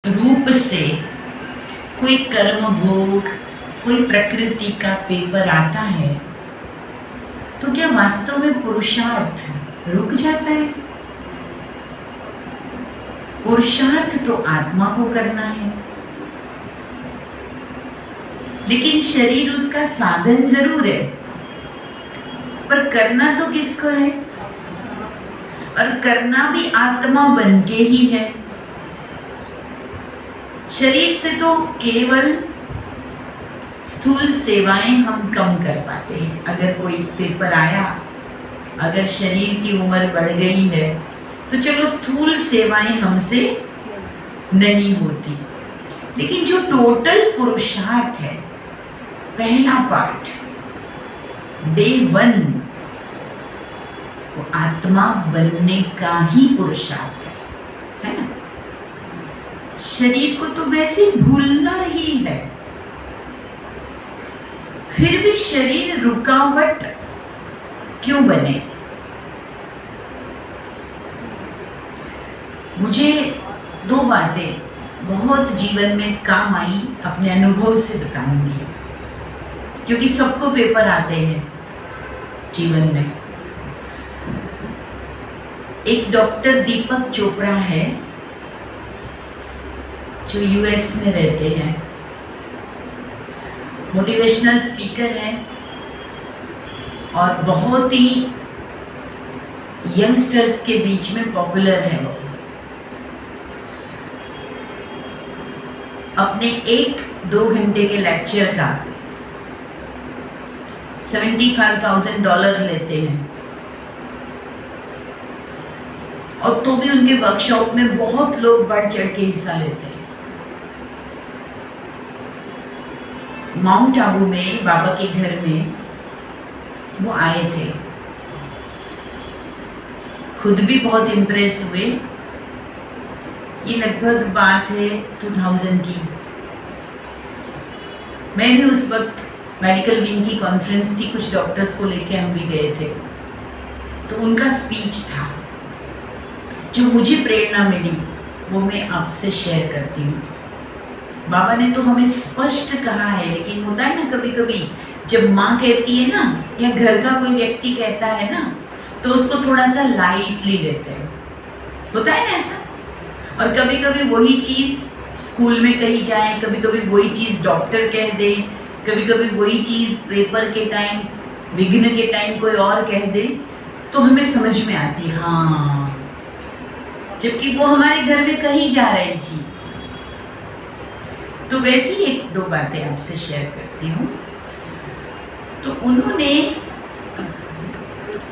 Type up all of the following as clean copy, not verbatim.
रूप से कोई कर्म भोग, कोई प्रकृति का पेपर आता है तो क्या वास्तव में पुरुषार्थ रुक जाता है? पुरुषार्थ तो आत्मा को करना है, लेकिन शरीर उसका साधन जरूर है, पर करना तो किसको है? और करना भी आत्मा बन के ही है। शरीर से तो केवल स्थूल सेवाएं हम कम कर पाते हैं। अगर कोई पेपर आया, अगर शरीर की उम्र बढ़ गई है तो चलो स्थूल सेवाएं हमसे नहीं होती, लेकिन जो टोटल पुरुषार्थ है, पहला पार्ट, डे 1, वो आत्मा बनने का ही पुरुषार्थ है ना? शरीर को तो वैसे भूलना ही है, फिर भी शरीर रुकावट क्यों बने? मुझे 2 बातें बहुत जीवन में काम आई, अपने अनुभव से बताऊंगी, क्योंकि सबको पेपर आते हैं जीवन में। एक डॉक्टर दीपक चोपड़ा है जो यूएस में रहते हैं, मोटिवेशनल स्पीकर हैं और बहुत ही यंगस्टर्स के बीच में पॉपुलर है। वो अपने 1-2 घंटे के लेक्चर का $75,000 लेते हैं, और तो भी उनके वर्कशॉप में बहुत लोग बढ़ चढ़ के हिस्सा लेते हैं। माउंट आबू में बाबा के घर में वो आए थे, खुद भी बहुत इम्प्रेस हुए। ये लगभग बात है 2000 की। मैं भी उस वक्त मेडिकल विंग की कॉन्फ्रेंस थी, कुछ डॉक्टर्स को लेके हम भी गए थे, तो उनका स्पीच था जो मुझे प्रेरणा मिली, वो मैं आपसे शेयर करती हूँ। बाबा ने तो हमें स्पष्ट कहा है, लेकिन होता है ना कभी कभी जब माँ कहती है ना, या घर का कोई व्यक्ति कहता है ना, तो उसको थोड़ा सा लाइटली लेते हैं, होता है ना ऐसा। और कभी कभी वही चीज़ स्कूल में कही जाए, कभी कभी वही चीज़ डॉक्टर कह दे, कभी कभी वही चीज़ पेपर के टाइम, विघ्न के टाइम कोई और कह दे, तो हमें समझ में आती, हाँ, जबकि वो हमारे घर में कही जा रही थी। तो वैसी 1-2 बातें आपसे शेयर करती हूँ। तो उन्होंने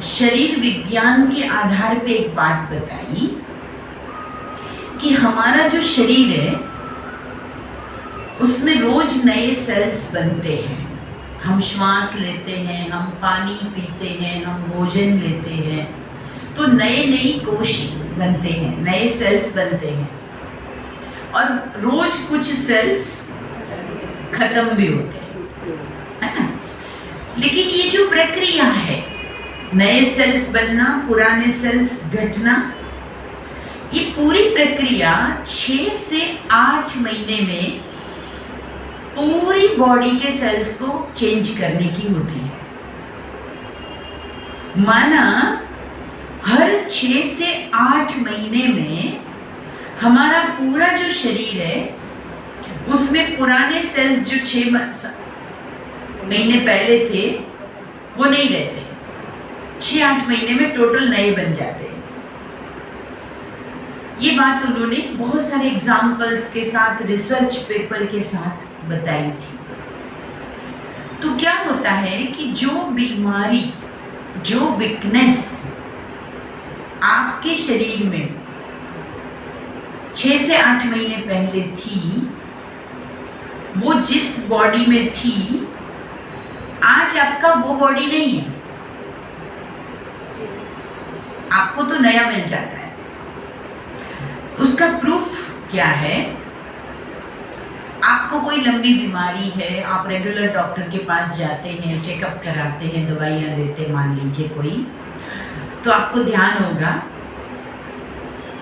शरीर विज्ञान के आधार पे एक बात बताई कि हमारा जो शरीर है उसमें रोज नए सेल्स बनते हैं। हम श्वास लेते हैं, हम पानी पीते हैं, हम भोजन लेते हैं, तो नई कोश बनते हैं, नए सेल्स बनते हैं, और रोज कुछ सेल्स खत्म भी होते हैं, है ना? लेकिन ये जो प्रक्रिया है, नए सेल्स बनना, पुराने सेल्स घटना, ये पूरी प्रक्रिया 6 से 8 महीने में पूरी बॉडी के सेल्स को चेंज करने की होती है। माना हर 6 से 8 महीने में हमारा पूरा जो शरीर है उसमें पुराने सेल्स जो 6 महीने पहले थे वो नहीं रहते, 6-8 महीने में टोटल नए बन जाते हैं। ये बात उन्होंने बहुत सारे एग्जाम्पल्स के साथ, रिसर्च पेपर के साथ बताई थी। तो क्या होता है कि जो बीमारी, जो वीकनेस आपके शरीर में 6 से 8 महीने पहले थी, वो जिस बॉडी में थी, आज आपका वो बॉडी नहीं है, आपको तो नया मिल जाता है। उसका प्रूफ क्या है? आपको कोई लंबी बीमारी है, आप रेगुलर डॉक्टर के पास जाते हैं, चेकअप कराते हैं, दवाइयाँ लेते हैं, मान लीजिए कोई, तो आपको ध्यान होगा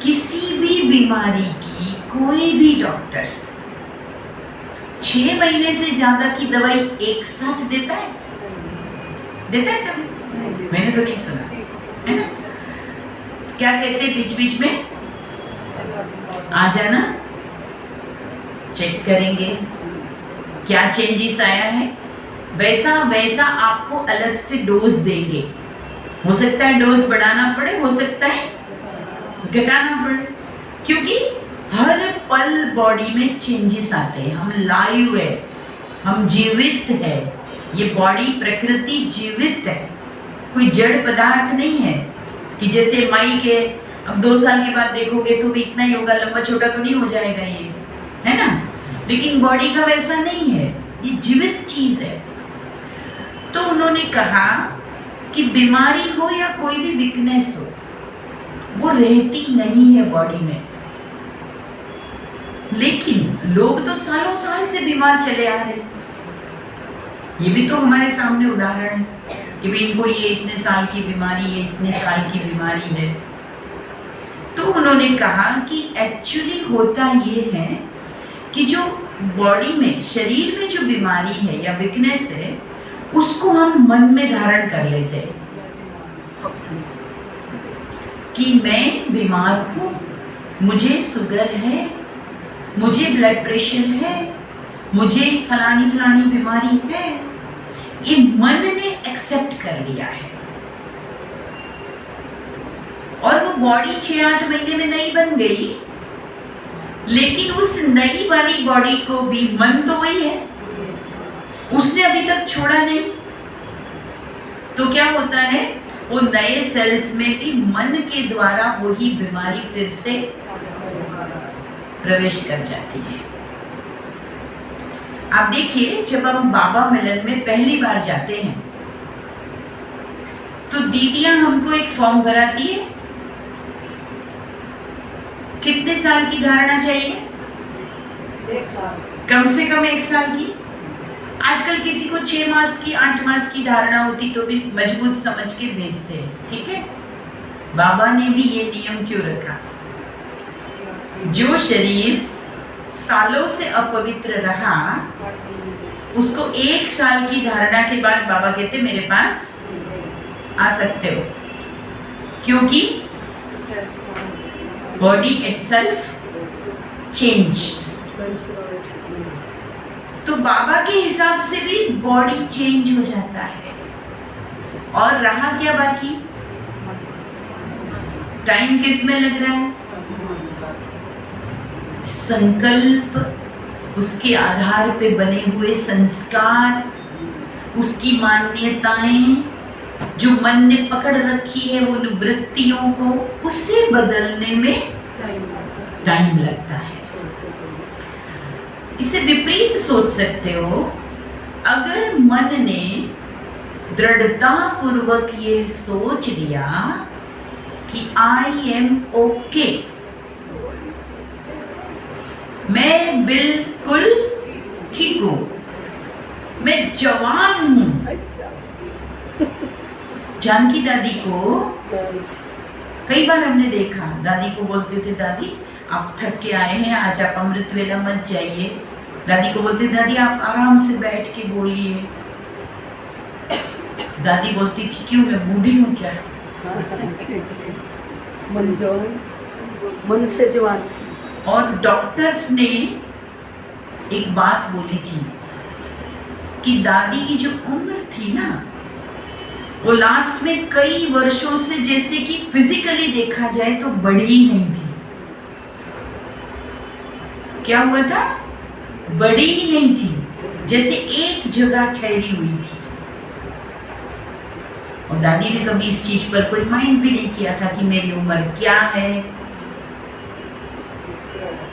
किसी भी बीमारी की कोई भी डॉक्टर 6 महीने से ज्यादा की दवाई एक साथ देता है? देता है कभी? मैंने तो नहीं सुना, है ना? क्या कहते हैं बीच बीच में? आ जाना, चेक करेंगे क्या चेंजेस आया है, वैसा वैसा आपको अलग से डोज देंगे। हो सकता है डोज बढ़ाना पड़े, हो सकता है घटाना पड़े, क्योंकि हर पल बॉडी में चेंजेस आते हैं। हम लाइव है, हम जीवित है, ये बॉडी प्रकृति जीवित है, कोई जड़ पदार्थ नहीं है कि जैसे माई के अब 2 साल के बाद देखोगे तो भी इतना ही होगा, लंबा छोटा तो नहीं हो जाएगा ये, है ना? लेकिन बॉडी का वैसा नहीं है, ये जीवित चीज है। तो उन्होंने कहा कि बीमारी हो या कोई भी वीकनेस हो, वो रहती नहीं है बॉडी में। लेकिन लोग तो सालों साल से बीमार चले आ रहे, ये भी तो हमारे सामने उदाहरण है कि भाई इनको ये इतने साल की बीमारी है, इतने साल की बीमारी है। तो उन्होंने कहा कि एक्चुअली होता ये है कि जो बॉडी में, शरीर में जो बीमारी है या वीकनेस है, उसको हम मन में धारण कर लेते हैं कि मैं बीमार हूँ, मुझे शुगर है, मुझे ब्लड प्रेशर है, मुझे फलानी फलानी बीमारी है। ये मन ने एक्सेप्ट कर लिया है और वो बॉडी 6-8 महीने में नई बन गई, लेकिन उस नई वाली बॉडी को भी मन तो वही है, उसने अभी तक छोड़ा नहीं। तो क्या होता है, वो नए सेल्स में भी मन के द्वारा वही बीमारी फिर से प्रवेश कर जाती है। आप देखिए, जब हम बाबा मिलन में पहली बार जाते हैं तो दीदियां हमको एक फॉर्म भराती है, कितने साल की धारणा चाहिए? 1 साल, कम से कम 1 साल की। आजकल किसी को 6 मास की, 8 मास की धारणा होती तो भी मजबूत समझ के भेजते हैं, ठीक है? बाबा ने भी ये नियम क्यों रखा? जो शरीर सालों से अपवित्र रहा, उसको 1 साल की धारणा के बाद बाबा कहते मेरे पास आ सकते हो, क्योंकि बॉडी इटसेल्फ चेंज्ड। तो बाबा के हिसाब से भी बॉडी चेंज हो जाता है। और रहा क्या बाकी? टाइम किस में लग रहा है? संकल्प, उसके आधार पे बने हुए संस्कार, उसकी मान्यताएं, जो मन ने पकड़ रखी है वो वृत्तियों को, उसे बदलने में टाइम लगता है। इसे विपरीत सोच सकते हो, अगर मन ने दृढ़ता पूर्वक ये सोच लिया कि आई एम ओके, मैं बिल्कुल ठीक हूं, मैं जवान हूं। जानकी दादी को कई बार हमने देखा, दादी को बोलते थे दादी आप थक के आए हैं, आज आप अमृत वेला मत जाइए। दादी को बोलते दादी आप आराम से बैठ के बोलिए। दादी बोलती थी क्यों, मैं बूढ़ी हूँ क्या? मन जवान, मन से जवान। और डॉक्टर्स ने एक बात बोली थी कि दादी की जो उम्र थी ना, वो लास्ट में कई वर्षों से जैसे कि फिजिकली देखा जाए तो बढ़ी ही नहीं थी। क्या हुआ था? बढ़ी ही नहीं थी, जैसे एक जगह ठहरी हुई थी। और दादी ने कभी इस चीज पर कोई माइंड भी नहीं किया था कि मेरी उम्र क्या है।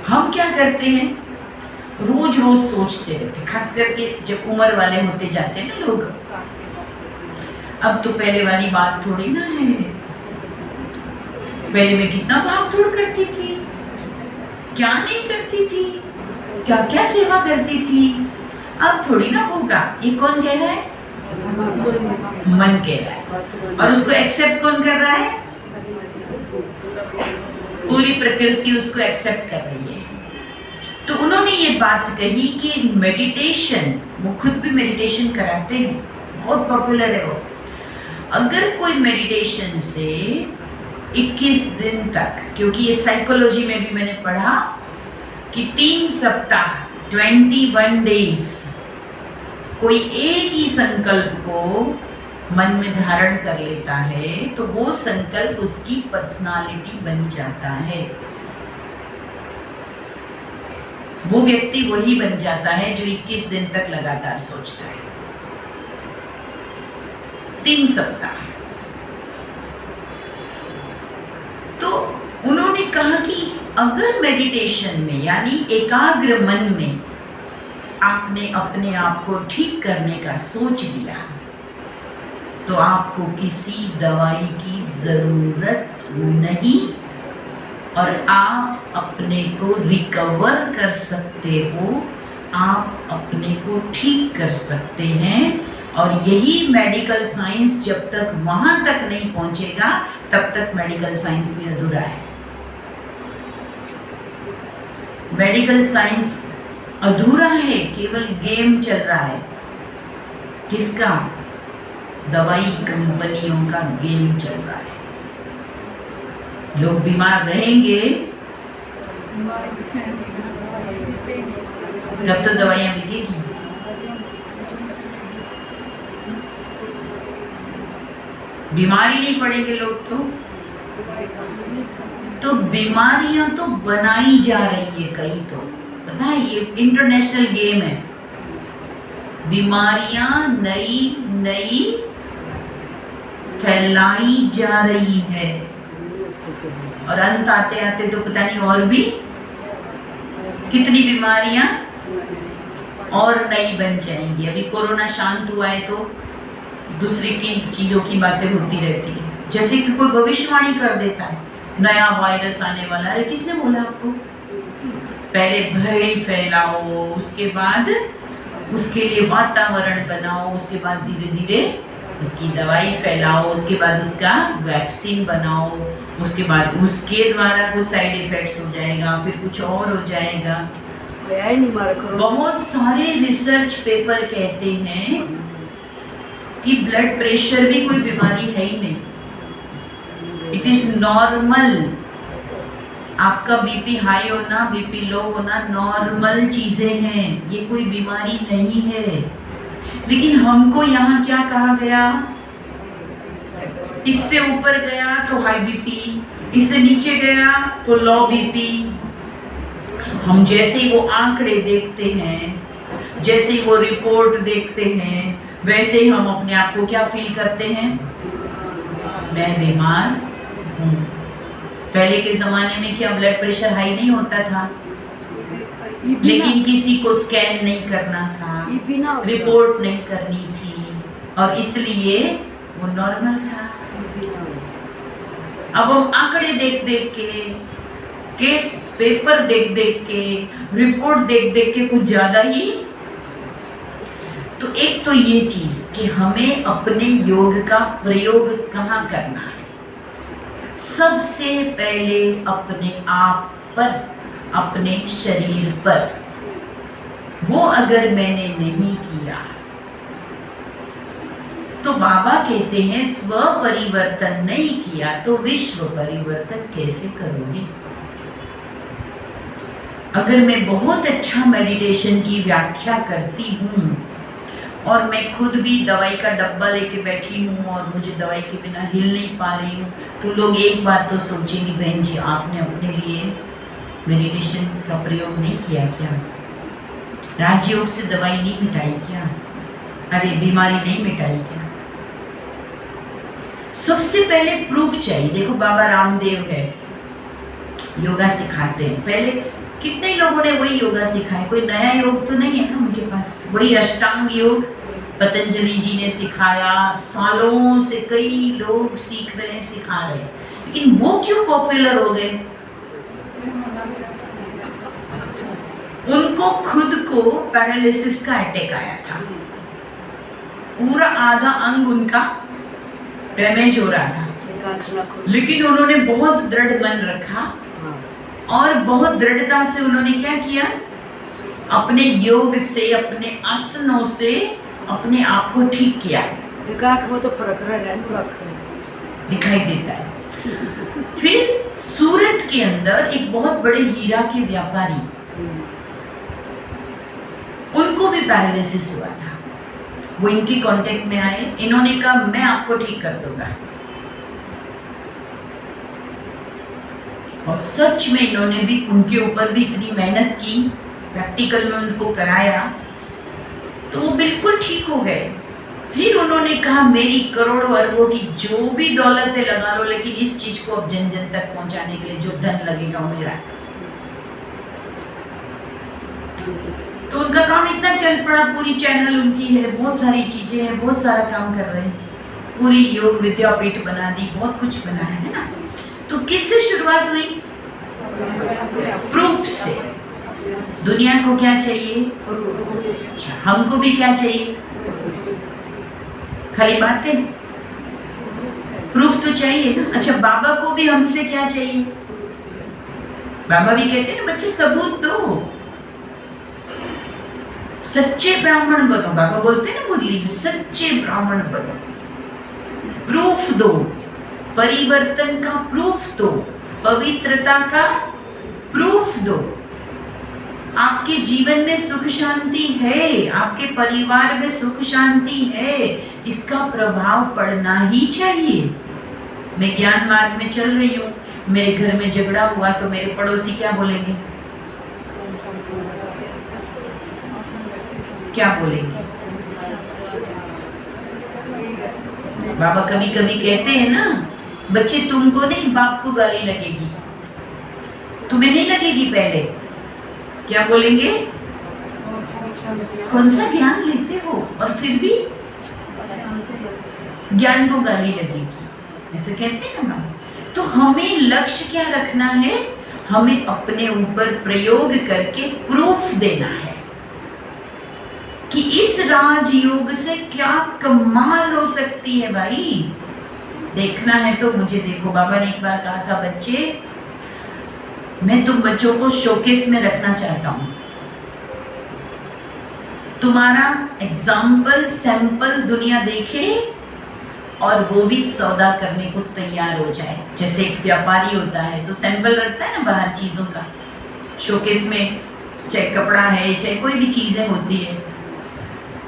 हम क्या करते हैं, रोज रोज सोचते रहते, खास करके जब उम्र वाले होते जाते हैं ना लोग। अब तो पहले वाली बात थोड़ी ना है, पहले मैं कितना भाग दौड़ करती थी, क्या नहीं करती थी, क्या क्या सेवा करती थी। अब थोड़ी ना होगा। ये कौन कह रहा है? मन कह रहा है। और उसको एक्सेप्ट कौन कर रहा है? पूरी प्रकृति उसको एक्सेप्ट कर रही है। बात कही कि मेडिटेशन, वो खुद भी मेडिटेशन कराते हैं, बहुत पॉपुलर है वो। अगर कोई मेडिटेशन से 21 दिन तक, क्योंकि ये साइकोलॉजी में भी मैंने पढ़ा कि 3 सप्ताह 21 डेज कोई एक ही संकल्प को मन में धारण कर लेता है तो वो संकल्प उसकी पर्सनालिटी बन जाता है। वो व्यक्ति वही बन जाता है जो 21 दिन तक लगातार सोचता है। 3 सप्ताह। तो उन्होंने कहा कि अगर मेडिटेशन में यानी एकाग्र मन में आपने अपने आप को ठीक करने का सोच लिया तो आपको किसी दवाई की जरूरत नहीं और आप अपने को रिकवर कर सकते हो, आप अपने को ठीक कर सकते हैं। और यही मेडिकल साइंस जब तक वहां तक नहीं पहुंचेगा तब तक मेडिकल साइंस भी अधूरा है। मेडिकल साइंस अधूरा है, केवल गेम चल रहा है। किसका? दवाई कंपनियों का गेम चल रहा है। लोग बीमार रहेंगे तब तो दवाइयां मिलेगी। बीमार ही नहीं पड़ेंगे लोग तो बीमारियां तो बनाई जा रही है कई, तो पता है ये इंटरनेशनल गेम है। बीमारियां नई नई फैलाई जा रही है और अंत आते आते तो पता नहीं और भी कितनी बीमारियां और नई बन जाएंगी। अभी कोरोना शांत हुआ है तो दूसरी की चीजों की बातें होती रहती है, जैसे कि कोई भविष्यवाणी कर देता है नया वायरस आने वाला। अरे किसने बोला आपको? पहले भय फैलाओ, उसके बाद उसके लिए वातावरण बनाओ, उसके बाद धीरे धीरे उसकी दवाई फैलाओ, उसके बाद उसका वैक्सीन बनाओ, उसके बाद उसके द्वारा कुछ साइड इफेक्ट्स हो जाएगा, फिर कुछ और हो जाएगा। बहुत सारे रिसर्च पेपर कहते हैं कि ब्लड प्रेशर भी कोई बीमारी है ही नहीं, इट इज नॉर्मल। आपका बीपी हाई होना, बीपी लो होना नॉर्मल चीजें हैं, ये कोई बीमारी नहीं है। लेकिन हमको यहाँ क्या कहा गया? इससे ऊपर गया तो हाई बीपी, इससे नीचे गया तो लो बीपी। हम जैसे ही वो आंकड़े देखते हैं, जैसे ही वो रिपोर्ट देखते हैं, वैसे ही हम अपने आप को क्या फील करते हैं? मैं बीमार हूँ। पहले के जमाने में क्या ब्लड प्रेशर हाई नहीं होता था, लेकिन किसी को स्कैन नहीं करना था, रिपोर्ट नहीं करनी थी और इसलिए वो नॉर्मल था। अब हम आंकड़े देख देख के, केस पेपर देख देख के, रिपोर्ट देख देख के कुछ ज्यादा ही। तो एक तो ये चीज कि हमें अपने योग का प्रयोग कहाँ करना है। सबसे पहले अपने आप पर, अपने शरीर पर। वो अगर मैंने नहीं किया तो बाबा कहते हैं स्व परिवर्तन नहीं किया तो विश्व परिवर्तन कैसे करोगे। अगर मैं बहुत अच्छा मेडिटेशन की व्याख्या करती हूँ और मैं खुद भी दवाई का डब्बा लेके बैठी हूँ और मुझे दवाई के बिना हिल नहीं पा रही हूँ, तो लोग एक बार तो सोचेंगे बहन जी आपने अपने लिए मेडिटेशन का प्रयोग नहीं किया क्या? राजयोग से दवाई नहीं मिटाई क्या? अरे बीमारी नहीं मिटाई क्या? सबसे पहले प्रूफ चाहिए। देखो बाबा रामदेव है, योगा सिखाते हैं। पहले कितने लोगों ने वही योगा सिखाया, कोई नया योग तो नहीं है ना उनके पास। वही अष्टांग योग पतंजलि जी ने सिखाया, सालों से कई लोग सीख रहे हैं, सिखा रहे हैं, लेकिन वो क्यों पॉपुलर हो गए? उनको खुद को पैरालिसिस का अटैक आया था, पूरा आधा अंग उनका डैमेज हो रहा था, लेकिन उन्होंने बहुत दृढ़ मन रखा और बहुत दृढ़ता से उन्होंने क्या किया? अपने योग से, अपने आसनों से अपने आप को ठीक किया, एक आँख में तो फर्क रह रहा है, रख रहे हैं। दिखाई देता है। फिर सूरत के अंदर एक बहुत बड़े हीरा के व्यापारी, उनको भी पैरालिसिस हुआ था। वो इनके कांटेक्ट में आए, इन्होंने कहा मैं आपको ठीक कर दूंगा, और सच में इन्होंने भी उनके ऊपर भी इतनी मेहनत की, प्रैक्टिकल में उनको कराया, तो वो बिल्कुल ठीक हो गए। फिर उन्होंने कहा मेरी करोड़ों अरबों की जो भी दौलत है लगा लो, लेकिन इस चीज को अब जन जन तक पहुंचाने के लिए जो धन लगेगा वो मेरा। तो उनका काम इतना चल पड़ा, पूरी चैनल उनकी है, बहुत सारी चीजें हैं, बहुत सारा काम कर रहे हैं, पूरी योग विद्यापीठ बना दी, बहुत कुछ बना है ना। तो किससे शुरुआत हुई? प्रूफ से। दुनिया को क्या चाहिए? अच्छा, हमको भी क्या चाहिए? खाली बातें? प्रूफ तो चाहिए ना। अच्छा, बाबा को भी हमसे क्या चाहिए? बाबा भी कहते हैं ना बच्चे सबूत दो, सच्चे ब्राह्मण बनो। बाबा बोलते हैं ना मुरली में, सच्चे ब्राह्मण बनो, प्रूफ दो, परिवर्तन का प्रूफ दो, पवित्रता का प्रूफ दो। आपके जीवन में सुख शांति है, आपके परिवार में सुख शांति है, इसका प्रभाव पड़ना ही चाहिए। मैं ज्ञान मार्ग में चल रही हूँ, मेरे घर में झगड़ा हुआ तो मेरे पड़ोसी क्या बोलेंगे? क्या बोलेंगे? बाबा कभी कभी कहते हैं ना, बच्चे तुमको नहीं बाप को गाली लगेगी, तुम्हें नहीं लगेगी पहले। क्या बोलेंगे? कौन सा ज्ञान लेते हो और फिर भी ज्ञान को गाली लगेगी, ऐसे कहते हैं ना। तो हमें लक्ष्य क्या रखना है? हमें अपने ऊपर प्रयोग करके प्रूफ देना है कि इस राजयोग से क्या कमाल हो सकती है। भाई देखना है तो मुझे देखो। बाबा ने एक बार कहा था, बच्चे मैं तुम बच्चों को शोकेस में रखना चाहता हूं, तुम्हारा एग्जाम्पल सैंपल दुनिया देखे और वो भी सौदा करने को तैयार हो जाए। जैसे एक व्यापारी होता है तो सैंपल रखता है ना बाहर चीजों का, शोकेस में, चाहे कपड़ा है चाहे कोई भी चीजें होती है।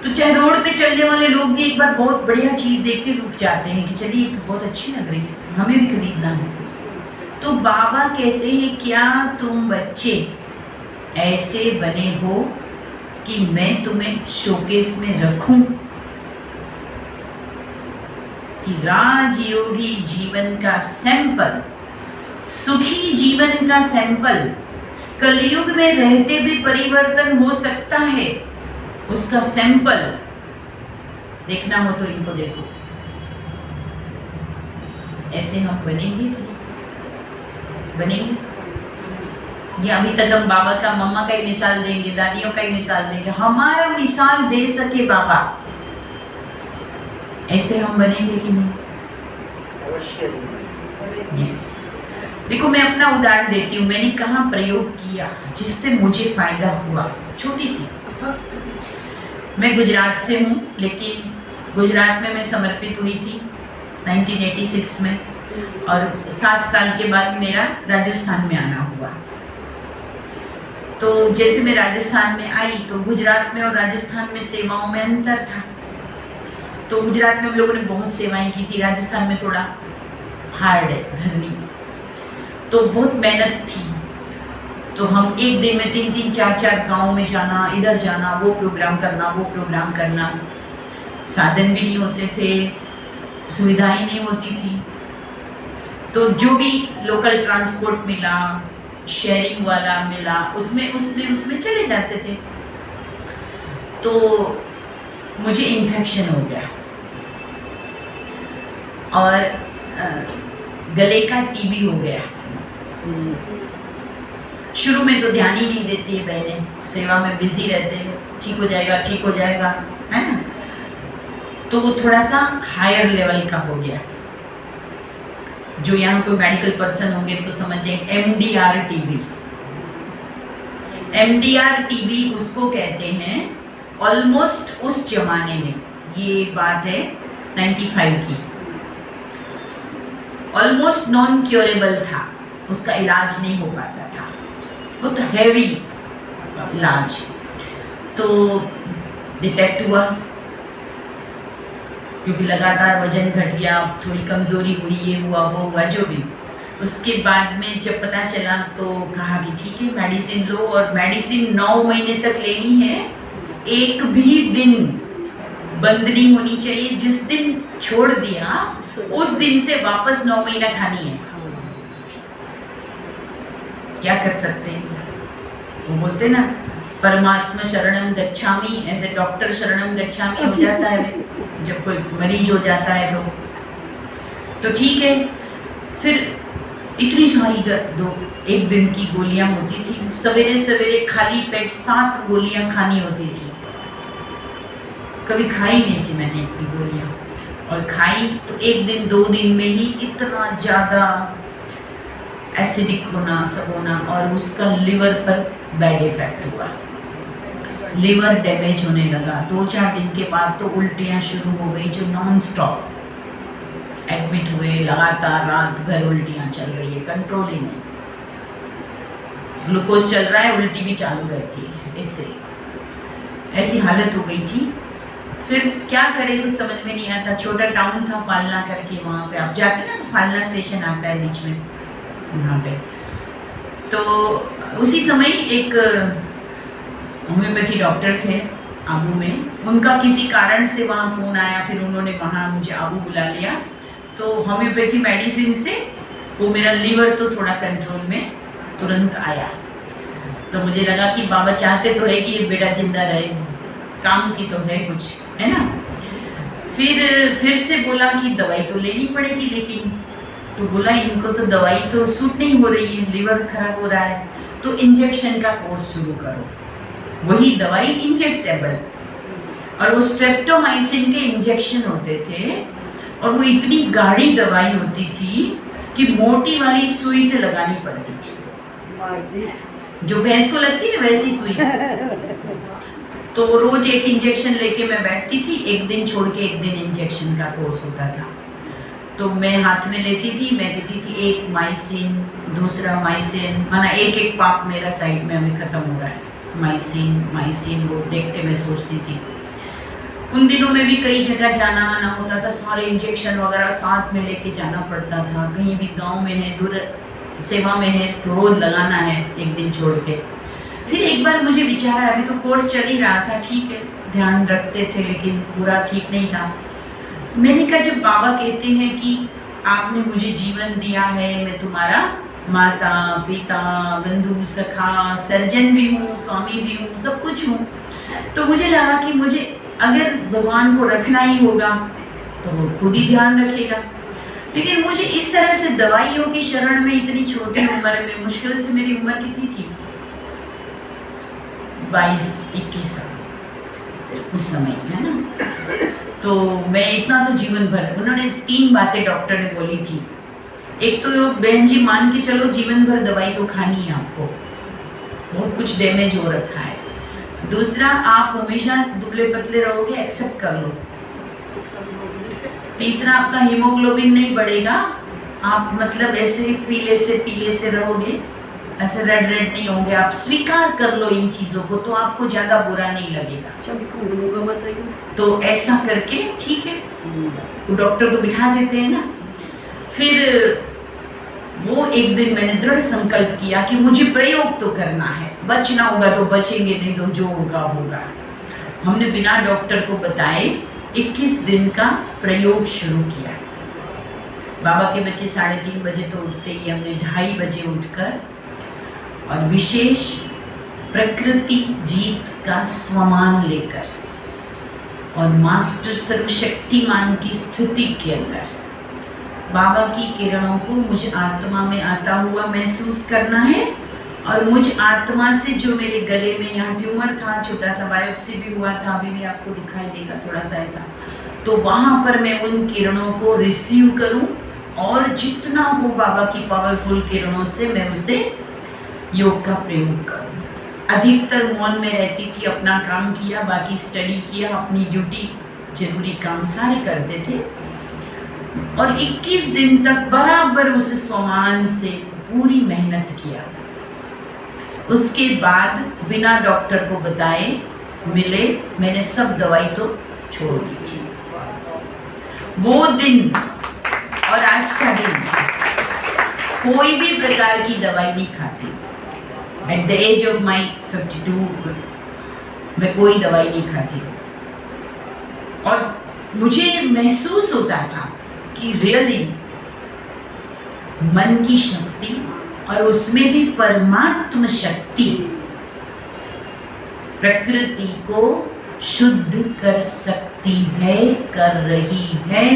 तो चाहे रोड पे चलने वाले लोग भी एक बार बहुत बढ़िया चीज देख के रुक जाते हैं कि चलिए तो बहुत अच्छी लग रही है, हमें भी खरीदना है। तो बाबा कहते हैं, क्या तुम बच्चे ऐसे बने हो कि मैं तुम्हें शोकेस में रखूं? कि राजयोगी जीवन का सैंपल, सुखी जीवन का सैंपल, कलयुग में रहते भी परिवर्तन हो सकता है, उसका सैंपल देखना हो तो इनको देखो। ऐसे हम बनेंगे या अभी तक हम बाबा का, मम्मा का ही मिसाल देंगे, दादियों का ही मिसाल देंगे, हमारा मिसाल दे सके बाबा, ऐसे हम बनेंगे कि नहीं? अवश्य। यस। देखो मैं अपना उदाहरण देती हूँ, मैंने कहाँ प्रयोग किया जिससे मुझे फायदा हुआ। छोटी सी, मैं गुजरात से हूँ, लेकिन गुजरात में मैं समर्पित हुई थी 1986 में, और 7 साल के बाद मेरा राजस्थान में आना हुआ। तो जैसे मैं राजस्थान में आई तो गुजरात में और राजस्थान में सेवाओं में अंतर था। तो गुजरात में हम लोगों ने बहुत सेवाएं की थी, राजस्थान में थोड़ा हार्ड है धरनी, तो बहुत मेहनत थी। तो हम एक दिन में 3-3, 4-4 गाँव में जाना, इधर जाना, वो प्रोग्राम करना, वो प्रोग्राम करना। साधन भी नहीं होते थे, सुविधाएं नहीं होती थी, तो जो भी लोकल ट्रांसपोर्ट मिला, शेयरिंग वाला मिला, उसमें चले जाते थे। तो मुझे इन्फेक्शन हो गया और गले का टीबी हो गया। शुरू में तो ध्यान ही नहीं देती है बहनें, सेवा में बिजी रहते हैं, ठीक हो जाएगा ठीक हो जाएगा, है ना। तो वो थोड़ा सा हायर लेवल का हो गया। जो यहाँ कोई मेडिकल पर्सन होंगे तो समझें, MDR टीबी, MDR TB उसको कहते हैं, ऑलमोस्ट उस जमाने में, ये बात है 95 की, ऑलमोस्ट नॉन क्योरेबल था, उसका इलाज नहीं हो पाता था, बहुत हैवी इलाज। तो डिटेक्ट हुआ, क्योंकि लगातार वजन घट गया, थोड़ी कमज़ोरी हुई, ये हुआ वो हुआ जो भी। उसके बाद में जब पता चला तो कहा कि ठीक है मेडिसिन लो, और मेडिसिन 9 महीने तक लेनी है, एक भी दिन बंद नहीं होनी चाहिए। जिस दिन छोड़ दिया उस दिन से वापस 9 महीना खानी है। क्या कर सकते हैं, वो बोलते ना परमात्मा शरणम गच्छामि, ऐसे डॉक्टर शरणम गच्छामि हो जाता है जब कोई मरीज हो जाता है तो ठीक है। फिर इतनी सारी एक दिन की गोलियां होती थी, सवेरे सवेरे खाली पेट 7 गोलियां खानी होती थी। कभी खाई नहीं थी मैंने इतनी गोलियां, और खाई तो एक दिन 2 दिन में ही इतना ज़्यादा एसिडिक होना सब होना, और उसका लिवर पर बैड इफेक्ट हुआ, लिवर डैमेज होने लगा। 2-4 दिन के बाद तो उल्टियाँ शुरू हो गई, जो नॉन स्टॉप एडमिट हुए, लगातार रात भर उल्टियाँ चल रही है, कंट्रोल ही नहीं, ग्लूकोज चल रहा है, उल्टी भी चालू रहती है, इससे ऐसी हालत हो गई थी। फिर क्या करें कुछ समझ में नहीं आता। छोटा टाउन था फालना करके, वहाँ पे आप जाते ना तो फालना स्टेशन आता है बीच में, वहाँ पे तो उसी समय एक होम्योपैथी डॉक्टर थे आबू में, उनका किसी कारण से वहाँ फ़ोन आया, फिर उन्होंने वहाँ मुझे आबू बुला लिया। तो होम्योपैथी मेडिसिन से वो मेरा लीवर तो थोड़ा कंट्रोल में तुरंत आया। तो मुझे लगा कि बाबा चाहते तो है कि ये बेटा जिंदा रहे, काम की तो है कुछ, है ना। फिर से बोला कि दवाई तो लेनी पड़ेगी, लेकिन तो बोला इनको तो दवाई तो सूट नहीं हो रही है, लीवर खराब हो रहा है, तो इंजेक्शन का कोर्स शुरू करो। वही दवाई इंजेक्टेबल, और वो स्ट्रेप्टोमाइसिन के इंजेक्शन होते थे, और वो इतनी गाढ़ी दवाई होती थी कि मोटी वाली सुई से लगानी पड़ती थी, जो भैंस को लगती है ना वैसी सुई। तो वो रोज एक इंजेक्शन लेके मैं बैठती थी, एक दिन छोड़ के एक दिन इंजेक्शन का कोर्स होता था। तो मैं हाथ में लेती थी, मैं देती थी एक माइसिन, दूसरा माइसिन, माना एक पाप मेरा साइड में अभी खत्म हो रहा है, माइसिन वो देखते मैं सोचती थी। उन दिनों में भी कई जगह जाना आना होता था, सारे इंजेक्शन वगैरह साथ में लेके जाना पड़ता था। कहीं भी गांव में है, दूर सेवा में है, तो रोज लगाना है एक दिन छोड़ के। फिर एक बार मुझे विचार आया, अभी तो कोर्स चल ही रहा था, ठीक है ध्यान रखते थे, लेकिन पूरा ठीक नहीं था। मैंने कहा जब बाबा कहते हैं कि आपने मुझे जीवन दिया है, मैं तुम्हारा माता पिता बंधु सखा सर्जन भी हूँ, स्वामी भी हूँ, सब कुछ हूँ, तो मुझे लगा कि मुझे अगर भगवान को रखना ही होगा तो वो खुद ही ध्यान रखेगा। लेकिन मुझे इस तरह से दवाइयों की शरण में इतनी छोटी उम्र में, मुश्किल से मेरी उम्र कितनी थी 22-21 साल उस समय, है ना। तो मैं इतना तो जीवन भर, उन्होंने 3 बातें डॉक्टर ने बोली थी। एक तो बहन जी मान के चलो जीवन भर दवाई तो खानी है आपको, बहुत कुछ डैमेज हो रखा है। दूसरा, आप हमेशा दुबले पतले रहोगे, एक्सेप्ट कर लो। तीसरा, आपका हीमोग्लोबिन नहीं बढ़ेगा, आप मतलब ऐसे पीले से रहोगे, ऐसे रेड नहीं होंगे, आप स्वीकार कर लो इन चीज़ों को, तो आपको ज़्यादा बुरा नहीं लगेगा। तो ऐसा करके ठीक है, तो डॉक्टर को बिठा देते हैं ना। फिर वो एक दिन मैंने दृढ़ संकल्प किया कि मुझे प्रयोग तो करना है, बचना होगा तो बचेंगे, नहीं तो जो होगा होगा। हमने बिना डॉक्टर को बताए 21 दिन का प्रयोग शुरू किया। बाबा के बच्चे 3:30 बजे तो उठते ही, हमने 2:30 बजे उठकर और विशेष प्रकृति जीत का स्वमान लेकर और मास्टर सर्वशक्तिमान की स्तुति के अंदर बाबा की किरणों को मुझ आत्मा में आता हुआ महसूस करना है। और मुझ आत्मा से जो मेरे गले में यहाँ ट्यूमर था, छोटा सा बायोप्सी भी हुआ था, अभी भी आपको दिखाई देगा थोड़ा सा ऐसा, तो वहाँ पर मैं उन किरणों को रिसीव करूँ और जितना हो बाबा की पावरफुल किरणों से मैं उसे योग का प्रयोग करूँ। अधिकतर मॉल में रहती थी, अपना काम किया, बाकी स्टडी किया, अपनी ड्यूटी जरूरी काम सारे करते थे। और 21 दिन तक बराबर उस सम्मान से पूरी मेहनत किया। उसके बाद बिना डॉक्टर को बताए मिले, मैंने सब दवाई तो छोड़ दी थी। वो दिन और आज का दिन कोई भी प्रकार की दवाई नहीं खाती। At the age of my 52 मैं कोई दवाई नहीं खाती। और मुझे महसूस होता था कि रियली मन की शक्ति और उसमें भी परमात्म शक्ति प्रकृति को शुद्ध कर सकती है, कर रही है।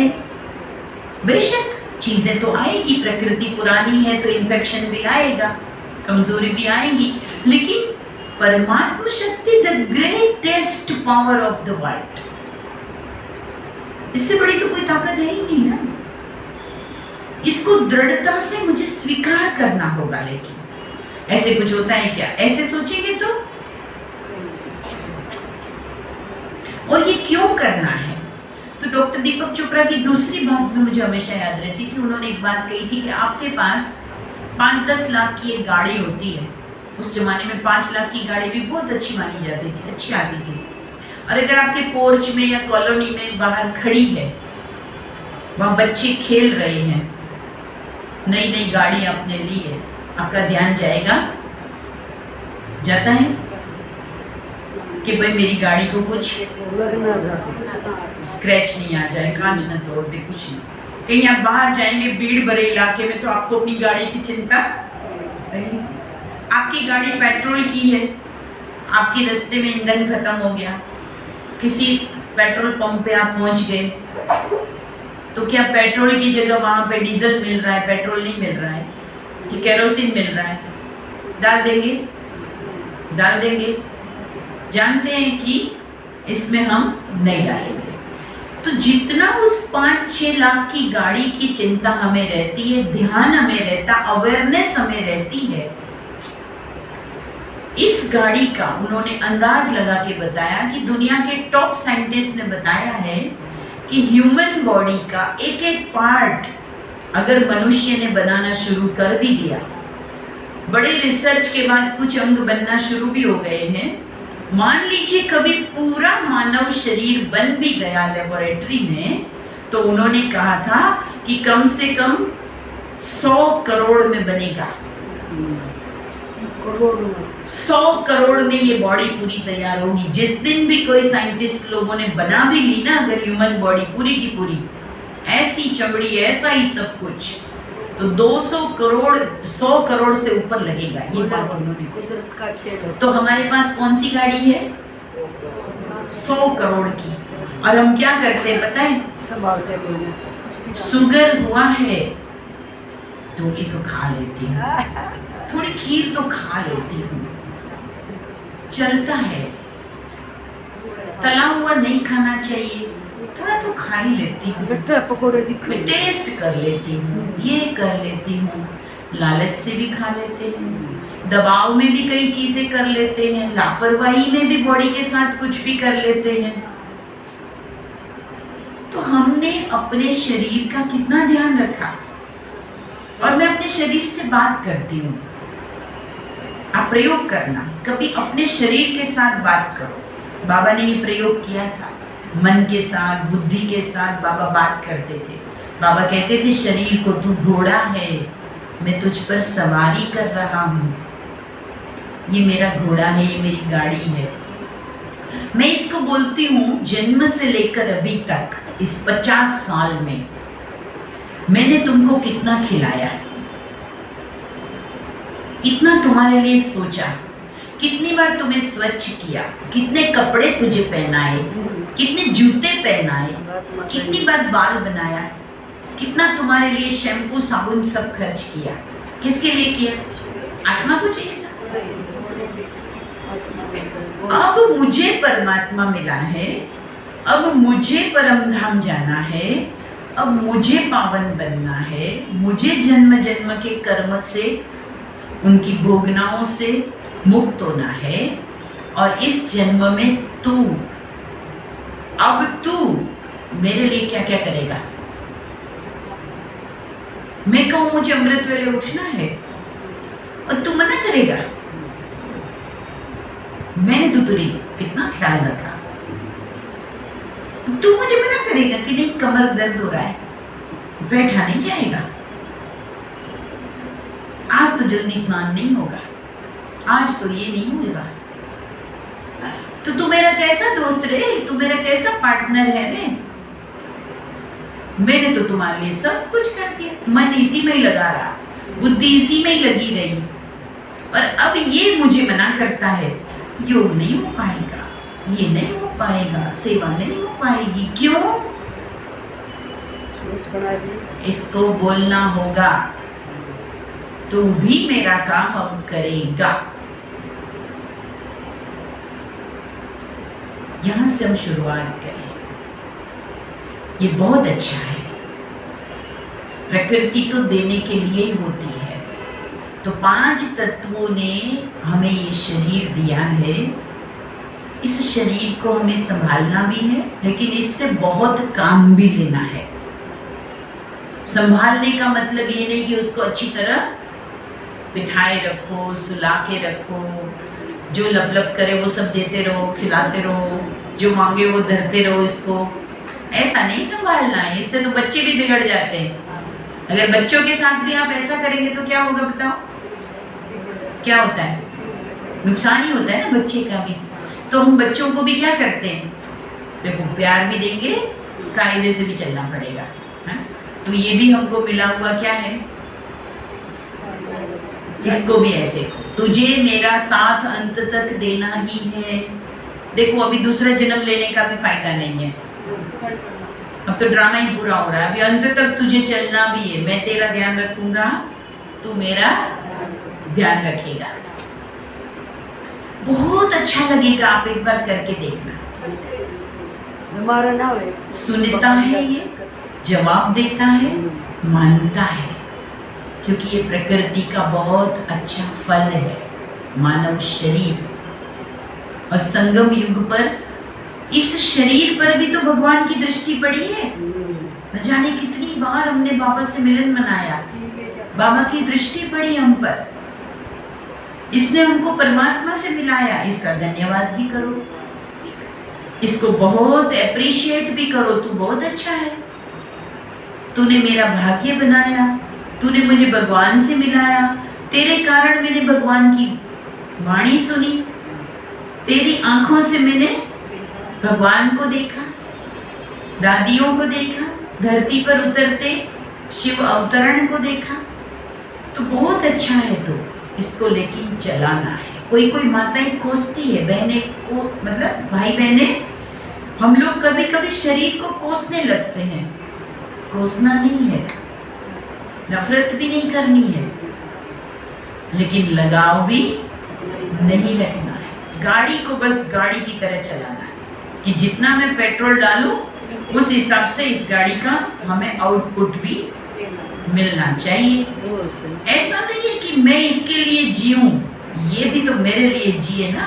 बेशक चीजें तो आएगी, प्रकृति पुरानी है तो इन्फेक्शन भी आएगा, कमजोरी भी आएगी, लेकिन परमात्मा शक्ति the greatest power of the world, इससे बड़ी तो कोई ताकत है ही नहीं ना। इसको दृढ़ता से मुझे स्वीकार करना होगा। लेकिन ऐसे कुछ होता है क्या? ऐसे सोचेंगे तो, और ये क्यों करना है? तो डॉक्टर दीपक चोपड़ा की दूसरी बात भी मुझे हमेशा याद रहती थी। उन्होंने एक बात कही थी कि आपके पास 5-10 लाख की एक गाड़ी होती है। उस जमाने में 5 लाख की गाड़ी भी बहुत अच्छी मानी जाती थी, अच्छी आती थी। और अगर आपके पोर्च में या कॉलोनी में बाहर खड़ी है, वहाँ बच्चे खेल रहे हैं, नई नई गाड़ी आपने ली है, आपका ध्यान जाता है कि भाई मेरी गाड़ी को कुछ स्क्रैच नहीं आ जाए, कांच न तोड़ दे, कुछ नहीं। कहीं आप बाहर जाएंगे भीड़ भरे इलाके में तो आपको अपनी गाड़ी की चिंता नहीं। आपकी गाड़ी पेट्रोल की है, आपके रास्ते में ईंधन खत्म हो गया, किसी पेट्रोल पंप पे आप पहुंच गए, तो क्या पेट्रोल की जगह वहां पे डीजल मिल रहा है, पेट्रोल नहीं मिल रहा है, कि केरोसिन मिल रहा है? डाल देंगे। जानते हैं कि इसमें हम नहीं डालेंगे। तो जितना उस 5-6 लाख की गाड़ी की चिंता हमें रहती है, ध्यान हमें रहता, अवेयरनेस हमें रहती है, इस गाड़ी का उन्होंने अंदाज लगा के बताया कि दुनिया के टॉप साइंटिस्ट ने बताया है कि ह्यूमन बॉडी का एक एक पार्ट अगर मनुष्य ने बनाना शुरू कर भी दिया, बड़े रिसर्च के बाद कुछ अंग बनना शुरू भी हो गए हैं, मान लीजिए कभी पूरा मानव शरीर बन भी गया लेबोरेटरी में, तो उन्होंने कहा था कि कम से कम 100 करोड़ में बनेगा। 100 करोड़ में ये बॉडी पूरी तैयार होगी। जिस दिन भी कोई साइंटिस्ट लोगों ने बना भी ली ना अगर ह्यूमन बॉडी पूरी की पूरी, ऐसी चमड़ी, ऐसा ही सब कुछ, तो 200 करोड़ 100 करोड़ से ऊपर लगेगा। ये बात उन्होंने, कुदरत का खेल है। तो हमारे पास कौन सी गाड़ी है? 100 करोड़ की। और हम क्या करते हैं पता है? संभालते लोग। शुगर हुआ है, थोड़ी तो खा लेती हूँ, थोड़ी खीर तो खा लेती हूँ, चलता है। तला हुआ नहीं खाना चाहिए, थोड़ा तो खा ही लेती हूँ, बेटा पकोड़े दिख मैं टेस्ट कर लेती हूँ, ये कर लेती हूँ। लालच से भी खा लेते हैं, दबाव में भी कई चीजें कर लेते हैं, लापरवाही में भी बॉडी के साथ कुछ भी कर लेते हैं। तो हमने अपने शरीर का कितना ध्यान रखा? और मैं अपने शरीर से बात करती हूँ, आप प्रयोग करना, कभी अपने शरीर के साथ बात करो। बाबा ने ये प्रयोग किया था, मन के साथ, बुद्धि के साथ बाबा बात करते थे। बाबा कहते थे शरीर को तू घोड़ा है, मैं तुझ पर सवारी कर रहा हूँ, ये मेरा घोड़ा है, ये मेरी गाड़ी है। मैं इसको बोलती हूँ जन्म से लेकर अभी तक इस 50 साल में मैंने तुमको कितना खिलाया, कितना तुम्हारे लिए सोचा, कितनी बार तुम्हें स्वच्छ किया, कितने कपड़े तुझे पहनाए, कितने जूते पहनाए, कितनी बार बाल बनाया, कितना तुम्हारे लिए शैम्पू साबुन सब खर्च किया। किसके लिए किया? आत्मा को चाहिए था। अब मुझे परमात्मा मिला है, अब मुझे परम धाम जाना है, अब मुझे पावन बनना है, मुझे जन्म जन्म के कर्म से उनकी भोगनाओं से मुक्त होना है। और इस जन्म में अब तू मेरे लिए क्या क्या करेगा। मैं कहूं मुझे अमृत वेले उठना है और तू मना करेगा। मैंने तो तुझे कितना ख्याल रखा, तू मुझे मना करेगा कि नहीं कमर दर्द हो रहा है, बैठा नहीं जाएगा, आज तो जल्दी स्नान नहीं होगा, आज तो ये नहीं होगा। तो तू मेरा कैसा दोस्त रे, तू मेरा कैसा पार्टनर है रे। मैंने तो तुम्हारे लिए सब कुछ कर दिया, मन इसी में ही लगा रहा, बुद्धि इसी में ही लगी रही, और अब ये मुझे मना करता है योग नहीं हो पाएगा, ये नहीं हो पाएगा, सेवा नहीं हो पाएगी। क्यों? सोच बना ली। इसको बोलना होगा तू भी मेरा काम अब करेगा। यहां से हम शुरुआत करें, ये बहुत अच्छा है। प्रकृति तो देने के लिए ही होती है, तो 5 तत्वों ने हमें ये शरीर दिया है। इस शरीर को हमें संभालना भी है, लेकिन इससे बहुत काम भी लेना है। संभालने का मतलब ये नहीं कि उसको अच्छी तरह बिठाए रखो, सुला के रखो, जो लब लब करे वो सब देते रहो, खिलाते रहो, जो मांगे वो धरते रहो। इसको ऐसा नहीं संभालना है, इससे तो बच्चे भी बिगड़ जाते हैं। अगर बच्चों के साथ भी आप ऐसा करेंगे तो क्या होगा बताओ? क्या होता है? नुकसान ही होता है ना बच्चे का भी। तो हम बच्चों को भी क्या करते हैं, देखो प्यार भी देंगे, कायदे से भी चलना पड़ेगा, है? तो ये भी हमको मिला हुआ क्या है, इसको भी ऐसे, तुझे मेरा साथ अंत तक देना ही है। देखो अभी दूसरा जन्म लेने का भी फायदा नहीं है, अब तो ड्रामा ही पूरा हो रहा है। अभी अंत तक तुझे चलना भी है, मैं तेरा ध्यान रखूंगा, तू मेरा ध्यान रखेगा। बहुत अच्छा लगेगा, आप एक बार करके देखना। हमारा ना हो, सुनता है ये, जवाब देता है, मानता है, क्योंकि ये प्रकृति का बहुत अच्छा फल है, मानव शरीर। और संगम युग पर इस शरीर पर भी तो भगवान की दृष्टि पड़ी है। न जाने कितनी बार हमने बाबा से मिलन मनाया, बाबा की दृष्टि पड़ी हम पर, इसने हमको परमात्मा से मिलाया। इसका धन्यवाद भी करो, इसको बहुत एप्रिशिएट भी करो। तू बहुत अच्छा है, तूने मेरा भाग्य बनाया, तूने मुझे भगवान से मिलाया, तेरे कारण मैंने भगवान की वाणी सुनी, तेरी आंखों से मैंने भगवान को देखा, दादियों को देखा, धरती पर उतरते शिव अवतरण को देखा। तो बहुत अच्छा है, तो इसको लेकिन चलाना है। कोई कोई माताएं कोसती है, बहनें को मतलब भाई बहने, हम लोग कभी कभी शरीर को कोसने लगते हैं। कोसना नहीं है, नफरत भी नहीं करनी है, लेकिन लगाव भी नहीं रखना है। गाड़ी को बस गाड़ी की तरह चलाना है कि जितना मैं पेट्रोल डालूं उस हिसाब से इस गाड़ी का हमें आउटपुट भी मिलना चाहिए। ऐसा नहीं है कि मैं इसके लिए जीऊं, ये भी तो मेरे लिए जिए ना।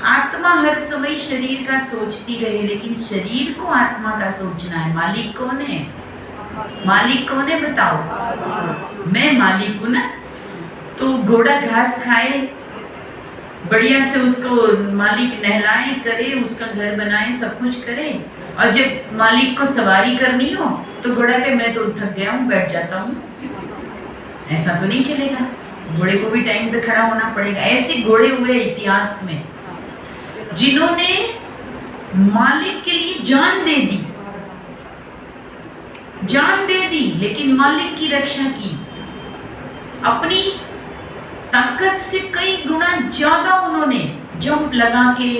आत्मा हर समय शरीर का सोचती रहे, लेकिन शरीर को आत्मा का सोचना है। मालिक कौन है? मालिक कौन है बताओ? मैं मालिक हूं ना। तो घोड़ा घास खाए, बढ़िया से उसको मालिक नहलाए, करे, उसका घर बनाए, सब कुछ करे, और जब मालिक को सवारी करनी हो तो घोड़ा के मैं तो थक गया हूँ, बैठ जाता हूँ। ऐसा तो नहीं चलेगा, घोड़े को भी टाइम पे खड़ा होना पड़ेगा। ऐसे घोड़े हुए इतिहास में जिन्होंने मालिक के लिए जान दे दी, जान दे दी, लेकिन मालिक की रक्षा की। अपनी ताकत से कई गुना ज्यादा उन्होंने जंप लगा के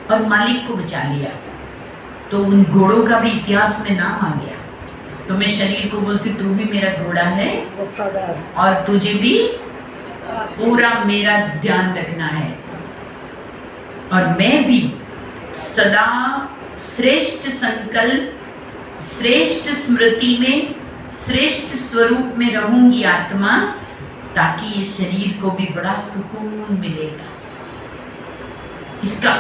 और मालिक को बचा लिया। तो उन घोड़ों का भी इतिहास में नाम आ गया। तो मैं शरीर को बोलती तू भी मेरा घोड़ा है और तुझे भी पूरा मेरा ध्यान रखना है, और मैं भी सदा श्रेष्ठ संकल्प, श्रेष्ठ स्मृति में, श्रेष्ठ स्वरूप में रहूंगी आत्मा। ताकि इस शरीर को भी बड़ा सुकून मिलेगा। इसका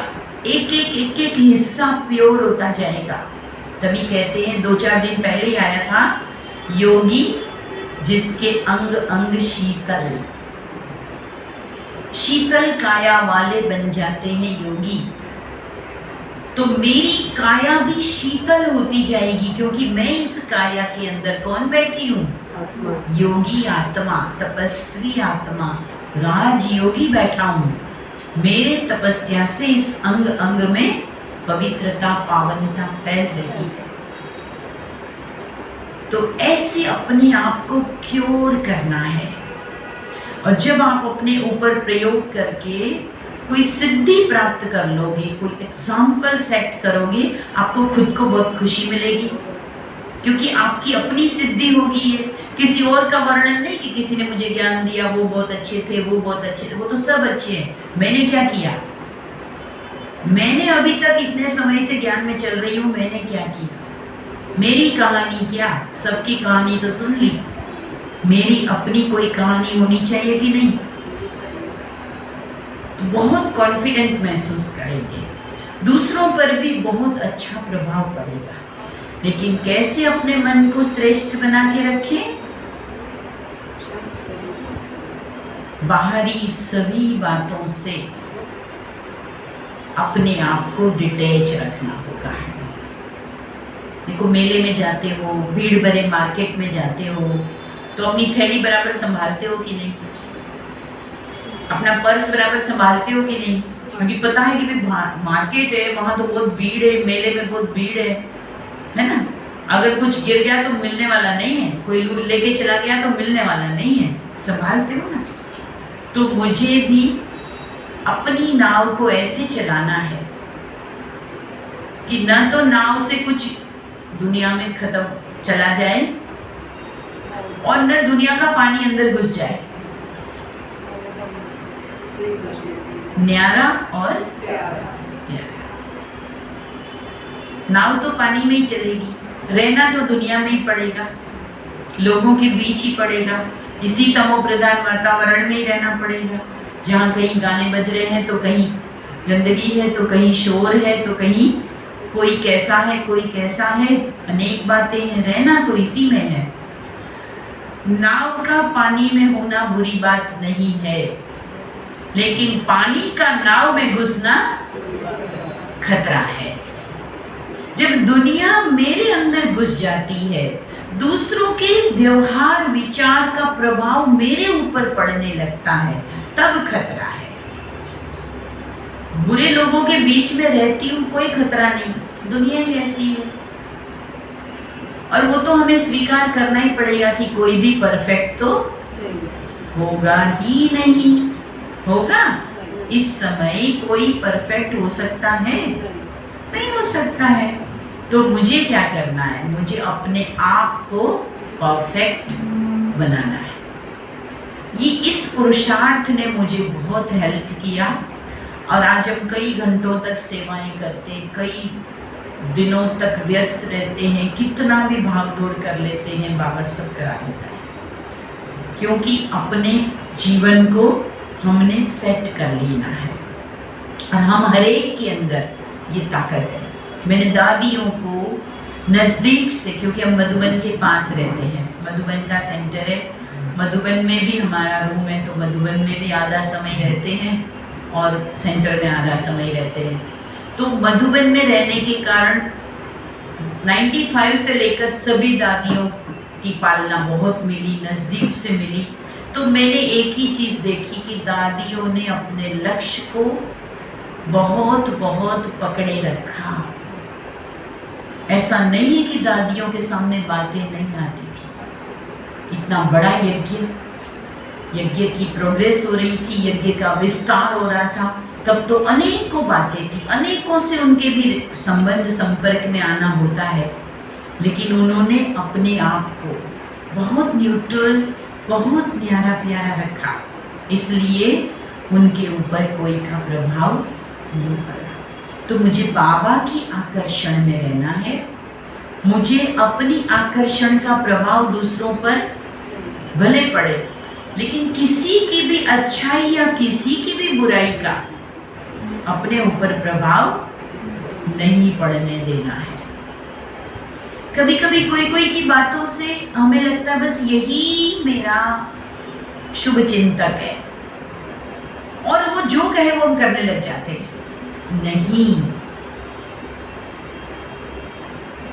एक एक हिस्सा प्योर होता जाएगा। तभी कहते हैं, 2-4 दिन पहले ही आया था, योगी जिसके अंग अंग शीतल, शीतल काया वाले बन जाते हैं योगी। तो मेरी काया भी शीतल होती जाएगी, क्योंकि मैं इस काया के अंदर कौन बैठी हूँ? आत्मा। योगी आत्मा, तपस्वी आत्मा, राजयोगी बैठा हूँ। मेरे तपस्या से इस अंग अंग में पवित्रता, पावनता फैल रही है। तो ऐसे अपने आप को क्योर करना है। और जब आप अपने ऊपर प्रयोग करके कोई सिद्धि प्राप्त कर लोगे, कोई एग्जाम्पल सेट करोगे, आपको खुद को बहुत खुशी मिलेगी, क्योंकि आपकी अपनी सिद्धि होगी है। किसी और का वर्णन नहीं कि किसी ने मुझे ज्ञान दिया, वो बहुत अच्छे थे, वो बहुत अच्छे थे, वो तो सब अच्छे हैं। मैंने क्या किया? मैंने अभी तक इतने समय से ज्ञान में चल रही हूँ, मैंने क्या किया? मेरी कहानी क्या? सबकी कहानी तो सुन ली, मेरी अपनी कोई कहानी होनी चाहिए कि नहीं? तो बहुत कॉन्फिडेंट महसूस करेंगे, दूसरों पर भी बहुत अच्छा प्रभाव पड़ेगा। लेकिन कैसे अपने मन को श्रेष्ठ बना के रखें? बाहरी सभी बातों से अपने आप को डिटैच रखना होगा। देखो, मेले में जाते हो, भीड़ भरे मार्केट में जाते हो, तो अपनी थैली बराबर संभालते हो कि नहीं? अपना पर्स बराबर संभालते हो कि नहीं? क्योंकि पता है कि भाई मार्केट है, वहाँ तो बहुत भीड़ है, मेले में बहुत भीड़ है ना? अगर कुछ गिर गया तो मिलने वाला नहीं है, कोई लेके चला गया तो मिलने वाला नहीं है, संभालते हो ना? तो मुझे भी अपनी नाव को ऐसे चलाना है कि न तो नाव से कुछ दुनिया में खत्म चला जाए और न दुनिया का पानी अंदर घुस जाए। न्यारा और प्यारा। नाव तो पानी में ही चलेगी, रहना तो दुनिया में ही पड़ेगा, लोगों के बीच ही पड़ेगा, इसी तमो प्रधान वातावरण में ही रहना पड़ेगा, जहाँ कहीं गाने बज रहे हैं तो कहीं गंदगी है, तो कहीं शोर है, तो कहीं कोई कैसा है, कोई कैसा है, अनेक बातें हैं। रहना तो इसी में है। नाव का पानी में होना बुरी बात नहीं है, लेकिन पानी का नाव में घुसना खतरा है। जब दुनिया मेरे अंदर घुस जाती है, दूसरों के व्यवहार विचार का प्रभाव मेरे ऊपर पड़ने लगता है, तब खतरा है। बुरे लोगों के बीच में रहती हूँ, कोई खतरा नहीं, दुनिया ही ऐसी है। और वो तो हमें स्वीकार करना ही पड़ेगा कि कोई भी परफेक्ट तो होगा ही नहीं। होगा? इस समय कोई परफेक्ट हो सकता है? नहीं हो सकता है। तो मुझे क्या करना है? मुझे अपने आप को परफेक्ट बनाना है। ये इस पुरुषार्थ ने मुझे बहुत हेल्प किया, और आज हम कई घंटों तक सेवाएं करते, कई दिनों तक व्यस्त रहते हैं, कितना भी भाग दौड़ कर लेते हैं, बाबा सब करा देता है, क्योंकि अपने जीवन को हमने सेट कर लेना है। और हम हर एक के अंदर ये ताकत है। मैंने दादियों को नज़दीक से, क्योंकि हम मधुबन के पास रहते हैं, मधुबन का सेंटर है, मधुबन में भी हमारा रूम है, तो मधुबन में भी आधा समय रहते हैं और सेंटर में आधा समय रहते हैं। तो मधुबन में रहने के कारण 95 से लेकर सभी दादियों की पालना बहुत मिली, नज़दीक से मिली। तो मैंने एक ही चीज़ देखी कि दादियों ने अपने लक्ष्य को बहुत बहुत पकड़े रखा। ऐसा नहीं है कि दादियों के सामने बातें नहीं आती थी। इतना बड़ा यज्ञ की प्रोग्रेस हो रही थी, यज्ञ का विस्तार हो रहा था, तब तो अनेकों बातें थी, अनेकों से उनके भी संबंध संपर्क में आना होता है। लेकिन उन्होंने अपने आप को बहुत न्यूट्रल, बहुत प्यारा प्यारा रखा, इसलिए उनके ऊपर कोई का प्रभाव नहीं पड़ा। तो मुझे बाबा की आकर्षण में रहना है, मुझे अपनी आकर्षण का प्रभाव दूसरों पर भले पड़े, लेकिन किसी की भी अच्छाई या किसी की भी बुराई का अपने ऊपर प्रभाव नहीं पड़ने देना है। कभी कभी कोई कोई की बातों से हमें लगता है बस यही मेरा शुभ चिंतक है और वो जो कहे वो हम करने लग जाते हैं। नहीं,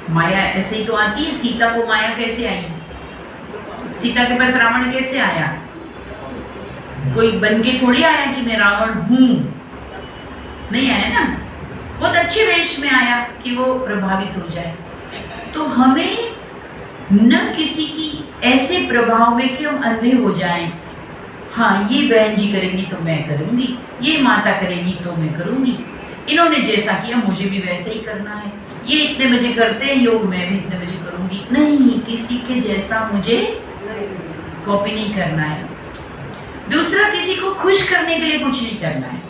माया ऐसे ही तो आती है। सीता को माया कैसे आई? सीता के पास रावण कैसे आया? कोई बन के थोड़ी आया कि मैं रावण हूं, नहीं आया ना। बहुत अच्छे वेश में आया कि वो प्रभावित हो जाए। तो हमें न किसी की ऐसे प्रभाव में कि हम अंधे हो जाएं। हाँ, ये बहन जी करेंगी तो मैं करूंगी, ये माता करेंगी तो मैं करूंगी, इन्होंने जैसा किया मुझे भी वैसे ही करना है, ये इतने बजे करते हैं योग, मैं भी इतने बजे करूंगी। नहीं, किसी के जैसा मुझे कॉपी नहीं करना है। दूसरा, किसी को खुश करने के लिए कुछ नहीं करना है।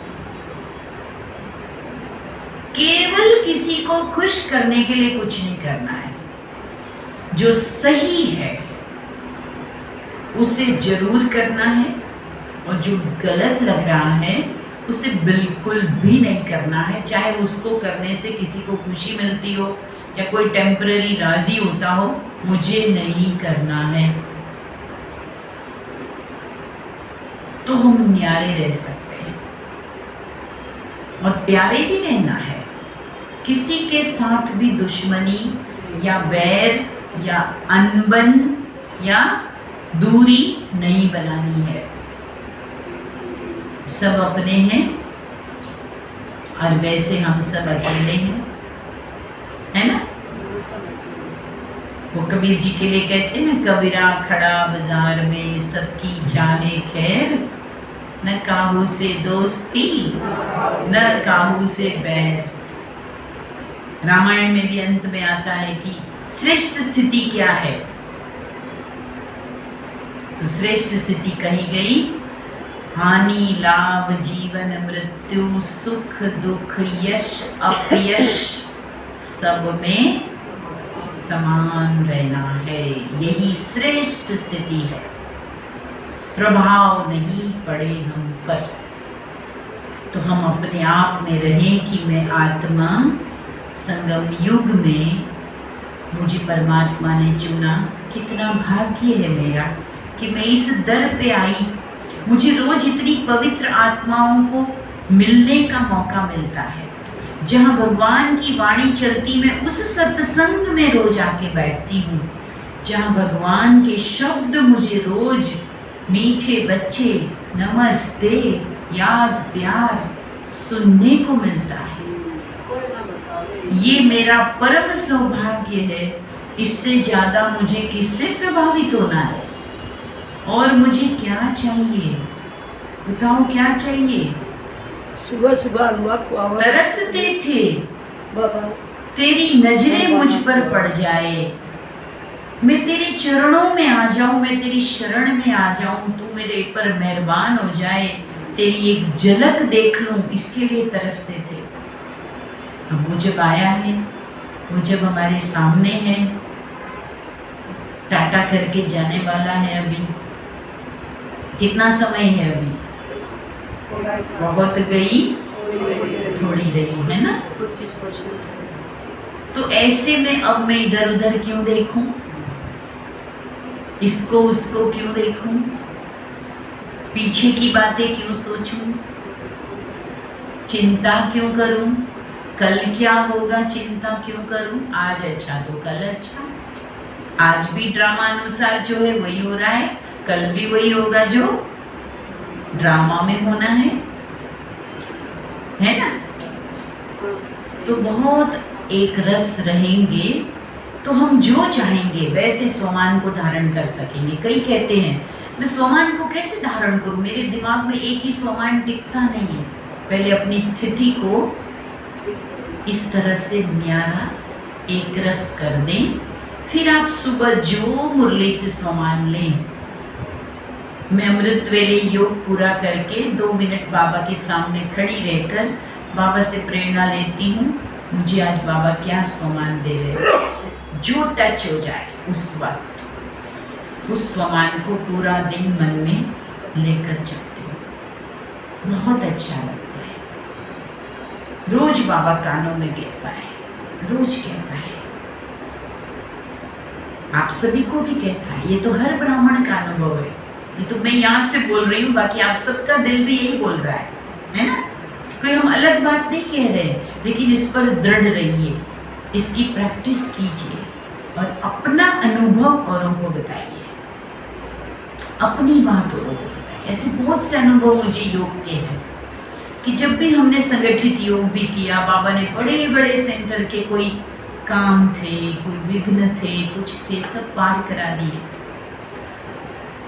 केवल किसी को खुश करने के लिए कुछ नहीं करना है। जो सही है उसे जरूर करना है और जो गलत लग रहा है उसे बिल्कुल भी नहीं करना है। चाहे उसको करने से किसी को खुशी मिलती हो या कोई टेम्पररी राजी होता हो, मुझे नहीं करना है। तो हम न्यारे रह सकते हैं और प्यारे भी रहना है। किसी के साथ भी दुश्मनी या वैर या अनबन या दूरी नहीं बनानी है। सब अपने हैं और वैसे हम सब अकेले हैं, है ना। वो कबीर जी के लिए कहते हैं ना, कबीरा खड़ा बाजार में सबकी चाहे खैर, न काहू से दोस्ती न काहू से बैर। रामायण में भी अंत में आता है कि श्रेष्ठ स्थिति क्या है। तो श्रेष्ठ स्थिति कही गई, हानि लाभ जीवन मृत्यु सुख दुख यश अपयश सब में समान रहना है। यही श्रेष्ठ स्थिति है। प्रभाव नहीं पड़े हम पर। तो हम अपने आप में रहें कि मैं आत्मा, संगम युग में मुझे परमात्मा ने चुना। कितना भाग्य है मेरा कि मैं इस दर पे आई। मुझे रोज इतनी पवित्र आत्माओं को मिलने का मौका मिलता है। जहाँ भगवान की वाणी चलती, मैं उस सत्संग में रोज आके बैठती हूँ। जहाँ भगवान के शब्द मुझे रोज मीठे बच्चे नमस्ते याद प्यार सुनने को मिलता है। ये मेरा परम सौभाग्य है। इससे ज्यादा मुझे किससे प्रभावित होना है? और मुझे क्या चाहिए? बताओ क्या चाहिए? सुबह सुबह हलवा खुआवा। तरसते थे बाबा, तेरी नजरें मुझ पर पड़ जाए, मैं तेरे चरणों में आ जाऊं, मैं तेरी शरण में आ जाऊं, तू मेरे पर मेहरबान हो जाए, तेरी एक झलक देख लूं, इसके लिए तरसते थे। अब वो जब आया है, वो जब हमारे सामने है, टाटा करके जाने वाला है। अभी कितना समय है? अभी बहुत गई थोड़ी रही है ना। 25%। तो ऐसे में अब मैं इधर उधर क्यों देखूं? इसको उसको क्यों देखूं? पीछे की बातें क्यों सोचूं? चिंता क्यों करूं? कल क्या होगा चिंता क्यों करूं? आज अच्छा तो कल अच्छा। आज भी ड्रामा अनुसार जो है वही हो रहा है, कल भी वही होगा जो ड्रामा में होना है ना। तो बहुत एक रस रहेंगे तो हम जो चाहेंगे वैसे स्वमान को धारण कर सकेंगे। कई कहते हैं मैं स्वमान को कैसे धारण करूं, मेरे दिमाग में एक ही स्वमान टिकता नहीं है। पहले अपनी स्थिति को इस तरह से न्यारा एक रस कर दें, फिर आप सुबह जो मुरली से स्वमान लें। मैं अमृत वेले योग पूरा करके 2 मिनट बाबा के सामने खड़ी रहकर बाबा से प्रेरणा लेती हूँ, मुझे आज बाबा क्या स्वमान दे रहे हैं। जो टच हो जाए उस वक्त उस स्वमान को पूरा दिन मन में लेकर चलती हूँ। बहुत अच्छा लगता है। रोज बाबा कानों में कहता है, रोज कहता है, आप सभी को भी कहता है। ये तो हर ब्राह्मण का अनुभव है। ये तो मैं यहाँ से बोल रही हूँ, बाकी आप सबका दिल भी यही बोल रहा है ना? कोई हम अलग बात नहीं कह रहे, लेकिन इस पर दृढ़ रहिए, इसकी प्रैक्टिस कीजिए और अपना अनुभव औरों को बताइए, अपनी बात औरों को बताइए। ऐसे बहुत से अनुभव मुझे योग के हैं कि जब भी हमने संगठित योग भी किया, बाबा ने बड़े बड़े सेंटर के कोई काम थे, कोई विघ्न थे, कुछ थे, सब पार करा दिए।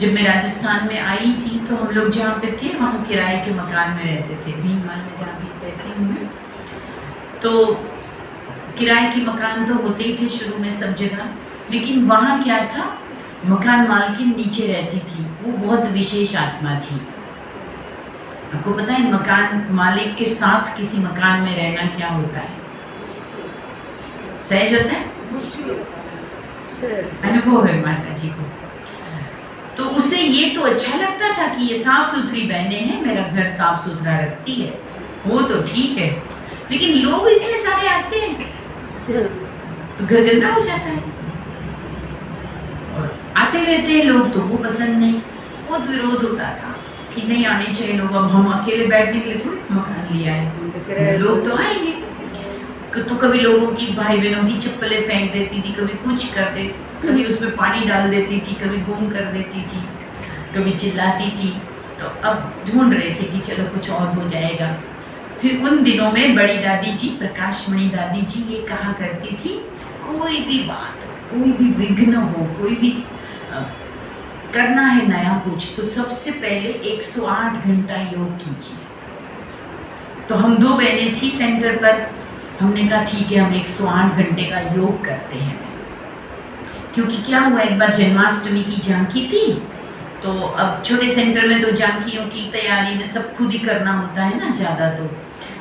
जब मैं राजस्थान में आई थी तो हम लोग जहाँ पे थे वहाँ किराए के मकान में रहते थे, भीममाल में जहाँ भी रहती हूँ मैं। तो किराए के मकान तो होते ही थे शुरू में सब जगह, लेकिन वहाँ क्या था, मकान मालकिन नीचे रहती थी, वो बहुत विशेष आत्मा थी। आपको पता है मकान मालिक के साथ किसी मकान में रहना क्या होता है? सहज होता है? अनुभव है माता जी को। तो उसे ये तो अच्छा लगता था कि ये साफ सुथरी बहनें हैं, मेरा घर साफ सुथरा रखती है, वो तो ठीक है, लेकिन लोग इतने सारे आते हैं तो घर गंदा हो जाता है। और आते रहते हैं लोग, तो वो पसंद नहीं, बहुत विरोध होता था कि नहीं आने चाहिए लोग, अब हम अकेले बैठने के लिए थोड़ी मकान लिया है, लोग तो आएंगे। तो कभी लोगों की, भाई बहनों की चप्पलें फेंक देती थी, कभी कुछ कर देती, कभी उसमें पानी डाल देती थी, कभी गुम कर देती थी, कभी चिल्लाती थी। तो अब ढूंढ रहे थे कि चलो कुछ और हो जाएगा। फिर उन दिनों में बड़ी दादी जी, प्रकाशमणि दादी जी ये कहा करती थी, कोई भी बात, कोई भी विघ्न हो, कोई भी करना है नया कुछ, तो सबसे पहले 108 घंटा योग कीजिए। तो हम 2 बहनें थी सेंटर पर, हमने कहा ठीक है हम 108 घंटे का योग करते हैं। क्योंकि क्या हुआ, एक बार जन्माष्टमी की झांकी थी, तो अब छोटे सेंटर में तो झांकियों की तैयारी में सब खुद ही करना होता है ना ज़्यादा।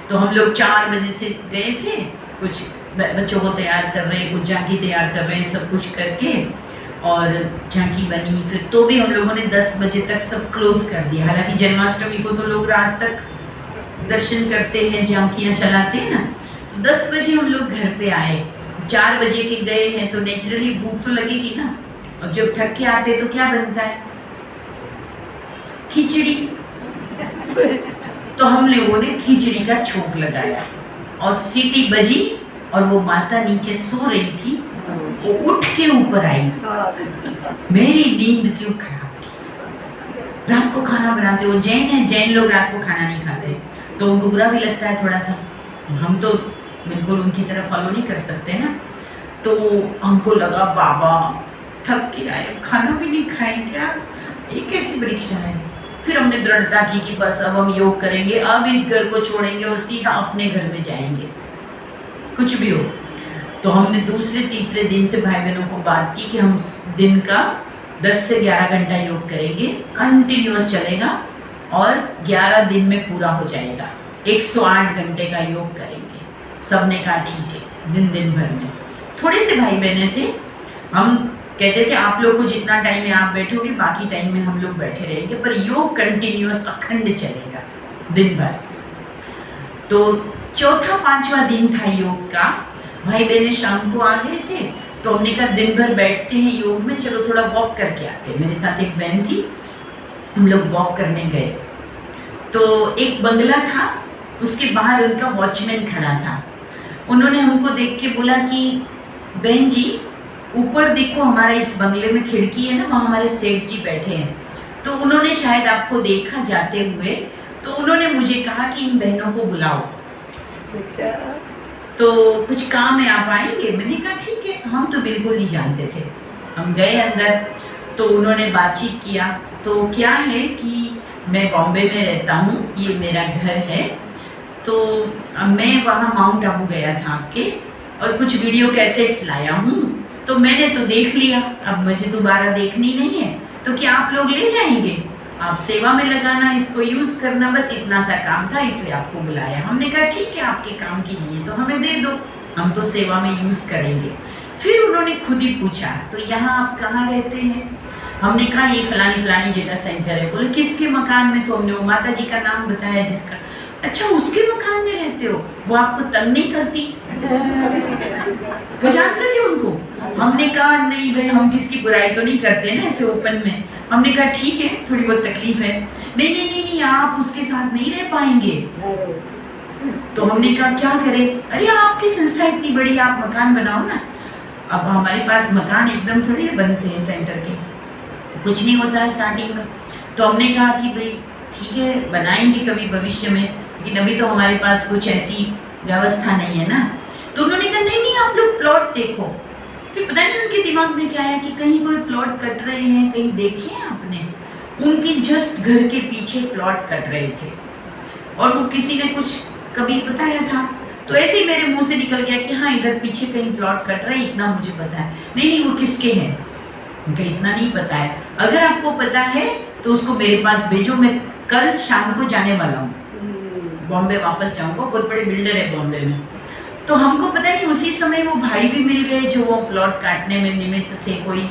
तो हम लोग 4 बजे से गए थे, कुछ बच्चों को तैयार कर रहे हैं, कुछ झांकी तैयार कर रहे हैं, सब कुछ करके और झांकी बनी। फिर तो भी हम लोगों ने 10 बजे तक सब क्लोज कर दिया। हालांकि जन्माष्टमी को तो लोग रात तक दर्शन करते हैं, झांकियाँ चलाते हैं ना। 10 बजे हम लोग घर पे आए, 4 बजे के गए हैं, तो नेचुरली भूख तो लगेगी ना। और जब थक के आते तो क्या बनता है, खिचड़ी। तो हम लोगों ने खिचड़ी का छोंक लगाया और सीटी बजी और वो माता नीचे सो रही थी, वो उठ के ऊपर आई। मेरी नींद क्यों खराब की। रात को खाना बनाते, वो जैन है, जैन लोग रात को खाना नहीं खाते, तो उनको बुरा भी लगता है थोड़ा सा। हम तो बिल्कुल उनकी तरफ फॉलो नहीं कर सकते ना। तो हमको लगा बाबा थक के आए, खाना भी नहीं खाएं क्या, ये कैसी परीक्षा है। फिर हमने दृढ़ता की कि बस अब हम योग करेंगे, अब इस घर को छोड़ेंगे और सीधा अपने घर में जाएंगे, कुछ भी हो। तो हमने दूसरे तीसरे दिन से भाई बहनों को बात की कि हम दिन का 10 से 11 घंटा योग करेंगे, कंटिन्यूअस चलेगा और 11 दिन में पूरा हो जाएगा। 108 घंटे का योग करेंगे। सबने कहा ठीक है, दिन भर में। थोड़े से भाई बहने थे, हम कहते थे आप लोग को जितना टाइम में आप बैठोगे बाकी टाइम में हम लोग बैठे रहेंगे, पर योग कंटिन्यूअस अखंड चलेगा दिन भर। तो चौथा 5वां दिन था योग का। भाई बहने शाम को आ गए थे, तो हमने कहा दिन भर बैठते हैं योग में, चलो थोड़ा वॉक करके आते। मेरे साथ एक बहन थी, हम लोग वॉक करने गए। तो एक बंगला था, उसके बाहर उनका वॉचमैन खड़ा था। उन्होंने हमको देख के बोला कि बहन जी ऊपर देखो, हमारा इस बंगले में खिड़की है ना, वहाँ हमारे सेठ जी बैठे हैं। तो उन्होंने शायद आपको देखा जाते हुए, तो उन्होंने मुझे कहा कि इन बहनों को बुलाओ, तो कुछ काम है, आप आएंगे? मैंने कहा ठीक है। हम तो बिल्कुल नहीं जानते थे। हम गए अंदर, तो उन्होंने बातचीत किया। तो क्या है कि मैं बॉम्बे में रहता हूँ, ये मेरा घर है, तो मैं वहाँ माउंट आबू गया था आपके, और कुछ वीडियो कैसेट्स लाया हूँ, तो मैंने तो देख लिया, अब मुझे दोबारा देखनी नहीं है, तो क्या आप लोग ले जाएंगे? आप सेवा में लगाना, इसको यूज़ करना, बस इतना सा काम था, इसलिए आपको बुलाया। हमने कहा ठीक है, आपके काम की नहीं है तो हमें दे दो, हम तो सेवा में यूज़ करेंगे। फिर उन्होंने खुद ही पूछा, तो यहाँ आप कहाँ रहते हैं? हमने कहा ये फलानी फलानी जगह सेंटर है। बोले किसके मकान में? तो हमने वो माता जी का नाम बताया जिसका। अच्छा उसके मकान में रहते हो, वो आपको तंग नहीं करती? वो जानते थे उनको? हमने कहा नहीं भाई हम किसकी बुराई तो नहीं करते ना ऐसे ओपन में। हमने कहा ठीक है थोड़ी बहुत तकलीफ है। नहीं नहीं नहीं नहीं आप उसके साथ नहीं रह पाएंगे। तो हमने कहा क्या करें? अरे आपकी संस्था इतनी बड़ी, आप मकान बनाओ ना। अब हमारे पास मकान एकदम थोड़ी बनते हैं सेंटर के, कुछ नहीं होता है स्टार्टिंग में। तो हमने कहा कि भाई ठीक है बनाएंगे कभी भविष्य में, लेकिन अभी तो हमारे पास कुछ ऐसी व्यवस्था नहीं है ना। तो उन्होंने कहा नहीं नहीं आप लोग प्लॉट देखो। फिर पता नहीं उनके दिमाग में क्या आया कि कहीं कोई प्लॉट कट रहे हैं, कहीं देखे हैं आपने? उनके जस्ट घर के पीछे प्लॉट कट रहे थे और वो किसी ने कुछ कभी बताया था, तो ऐसे ही मेरे मुंह से निकल गया कि हाँ इधर पीछे कहीं प्लॉट कट रहे हैं, इतना मुझे पता है। नहीं नहीं वो किसके हैं? उनका इतना नहीं पता है। अगर आपको पता है तो उसको मेरे पास भेजो, मैं कल शाम को जाने वाला हूँ, बॉम्बे वापस जाऊंगा। बहुत बड़े बिल्डर है बॉम्बे में। तो हमको पता नहीं उसी समय वो भाई भी मिल गए जो वो प्लॉट काटने में निमित्त थे कोई।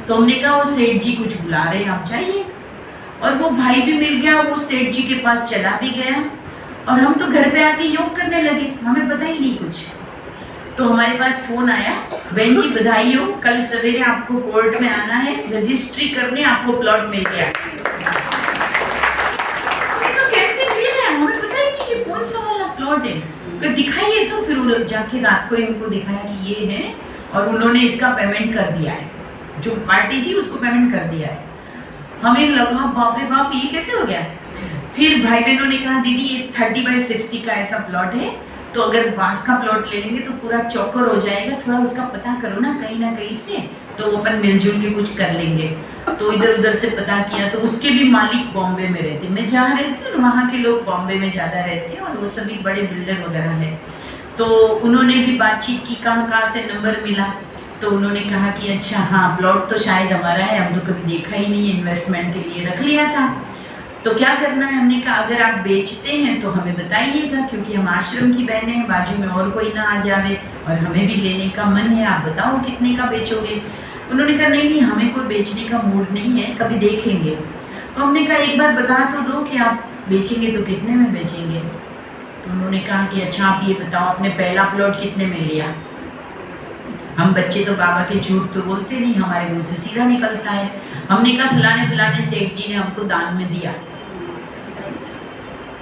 तो हमने कहा वो सेठ जी कुछ बुला रहे हैं आप जाइए, और वो भाई भी मिल गया, वो सेठ जी के पास चला भी गया और हम तो घर पे आके योग करने लगे, हमें पता ही नहीं कुछ। तो हमारे पास फोन आया, बहन जी बधाई हो, कल सवेरे आपको कोर्ट में आना है, रजिस्ट्री करने, आपको प्लॉट मिल गया। तो कैसे मिल गया हमें पता ही नहीं कि कौन सा वाला प्लॉट है। तो दिखाइए, तो फिर वो जाके रात को उनको दिखाया कि ये है और उन्होंने इसका पेमेंट कर दिया है, जो पार्टी थी उसको पेमेंट कर दिया है। हमें लगा बाप रे बाप ये कैसे हो गया। फिर भाई बहनों ने कहा दीदी ये 30/60 का ऐसा प्लॉट है, तो अगर बांस का प्लॉट ले लेंगे तो पूरा चौकर हो जाएगा, थोड़ा उसका पता करो ना कहीं से, तो वो अपन मिलजुल के कुछ कर लेंगे। तो इधर उधर से पता किया, तो उसके भी मालिक बॉम्बे में रहते, मैं जहाँ रहती हूँ वहाँ के लोग बॉम्बे में ज़्यादा रहते हैं और वो सभी बड़े बिल्डर वगैरह हैं। तो उन्होंने भी बातचीत की कहाँ से नंबर मिला। तो उन्होंने कहा कि अच्छा हाँ प्लॉट तो शायद हमारा है, हम तो कभी देखा ही नहीं, इन्वेस्टमेंट के लिए रख लिया था। तो क्या करना है? हमने कहा अगर आप बेचते हैं तो हमें बताइएगा, क्योंकि हम आश्रम की बहनें हैं, बाजू में और कोई ना आ जावे और हमें भी लेने का मन है, आप बताओ कितने का बेचोगे। उन्होंने कहा नहीं नहीं हमें कोई बेचने का मूड नहीं है, कभी देखेंगे। तो हमने कहा एक बार बता तो दो कि आप बेचेंगे तो कितने में बेचेंगे। तो उन्होंने कहा कि अच्छा आप ये बताओ आपने पहला प्लॉट कितने में लिया। हम बच्चे तो बाबा के झूठ तो बोलते नहीं, हमारे मुंह से सीधा निकलता है। हमने कहा फलाने फलाने सेठ जी ने हमको दान में दिया।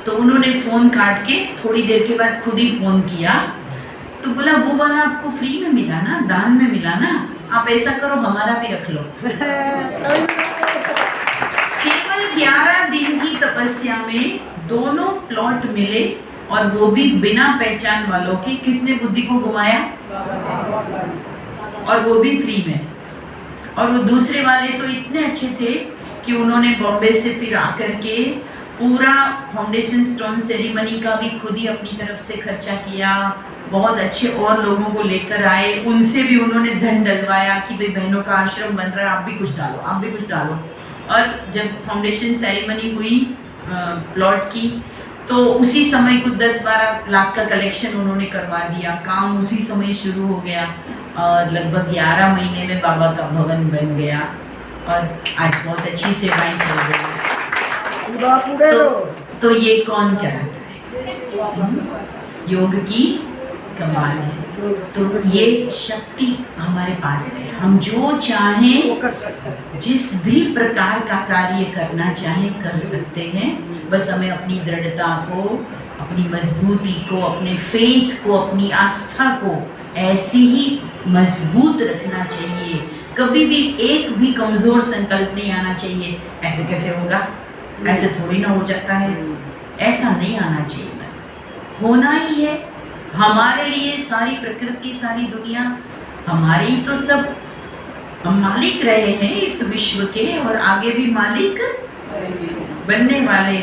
तो उन्होंने फ़ोन काट के थोड़ी देर के बाद खुद ही फ़ोन किया, तो बोला वो वाला आपको फ्री में मिला ना, दान में मिला ना, आप ऐसा करो हमारा भी रख लो। केवल 11 दिन की तपस्या में दोनों प्लॉट मिले और वो भी बिना पहचान वालों के। किसने बुद्धि को घुमाया? और वो भी फ्री में। और वो दूसरे वाले तो इतने अच्छे थे कि उन्होंने बॉम्बे से फिर आकर के पूरा फाउंडेशन स्टोन सेरेमनी का भी खुद ही अपनी तरफ से खर्चा किया। बहुत अच्छे और लोगों को लेकर आए, उनसे भी उन्होंने धन डलवाया कि भाई बहनों का आश्रम बन रहा है, आप भी कुछ डालो, आप भी कुछ डालो। और जब फाउंडेशन सेरेमनी हुई प्लॉट की, तो उसी समय कुछ 10-12 लाख का कलेक्शन उन्होंने करवा दिया। काम उसी समय शुरू हो गया और लगभग 11 महीने में बाबा का भवन बन गया और आज बहुत अच्छी सेवाएं चल रही हैं। तो ये कौन कराता है? योग की कमाल है। तो ये शक्ति हमारे पास है, हम जो चाहें वो कर सकते हैं। जिस भी प्रकार का कार्य करना चाहें कर सकते हैं। बस हमें अपनी दृढ़ता को, अपनी मजबूती को, अपने फेथ को, अपनी आस्था को ऐसी ही मजबूत रखना चाहिए। कभी भी एक भी कमज़ोर संकल्प नहीं आना चाहिए, ऐसे कैसे होगा, ऐसे थोड़ी ना हो जाता है, ऐसा नहीं आना चाहिए। होना ही है हमारे लिए, सारी प्रकृति, सारी दुनिया हमारे ही तो सब हम मालिक रहे हैं इस विश्व के और आगे भी मालिक बनने वाले।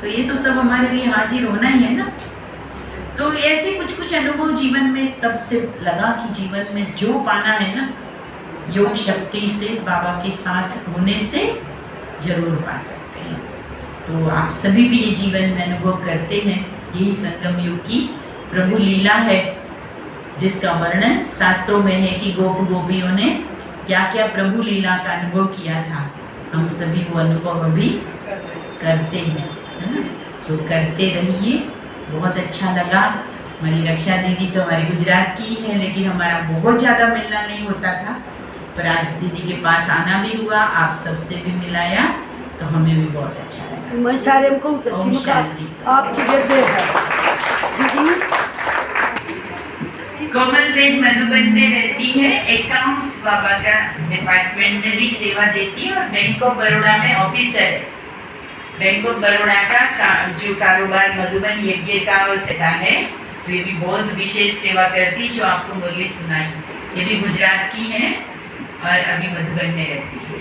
तो ये तो सब हमारे लिए हाजिर होना ही है ना। तो ऐसे कुछ कुछ अनुभव जीवन में तब से लगा कि जीवन में जो पाना है ना, योग शक्ति से, बाबा के साथ होने से जरूर पा सकते हैं। तो आप सभी भी ये जीवन में अनुभव करते हैं। यही संगम युग की प्रभु लीला है, जिसका वर्णन शास्त्रों में है कि गोप गोपियों ने क्या क्या प्रभु लीला का अनुभव किया था। हम सभी वो अनुभव अभी करते हैं, है ना। तो करते रहिए। बहुत अच्छा लगा। हमारी रक्षा दीदी तो हमारी गुजरात की है, लेकिन हमारा बहुत ज़्यादा मिलना नहीं होता था, पर आज दीदी के पास आना भी हुआ, आप सबसे भी मिलाया, तो हमें भी बहुत अच्छा लगा। मैं सारे में कहूँ तो ओम शांति। आपकी जगह है दीदी। कोमलबेन मधुबन में रहती है, अकाउंट्स बाबा का डिपार्टमेंट में भी सेवा देती है और बैंक ऑफ बड़ौदा में ऑफिसर है। बैंक ऑफ बड़ौदा का जो कारोबार मधुबन यज्ञ का और सेवा है, तो ये भी बहुत विशेष सेवा करती, जो आपको मुरली सुनाई। ये भी गुजरात की है और अभी मधुबन में रहती है।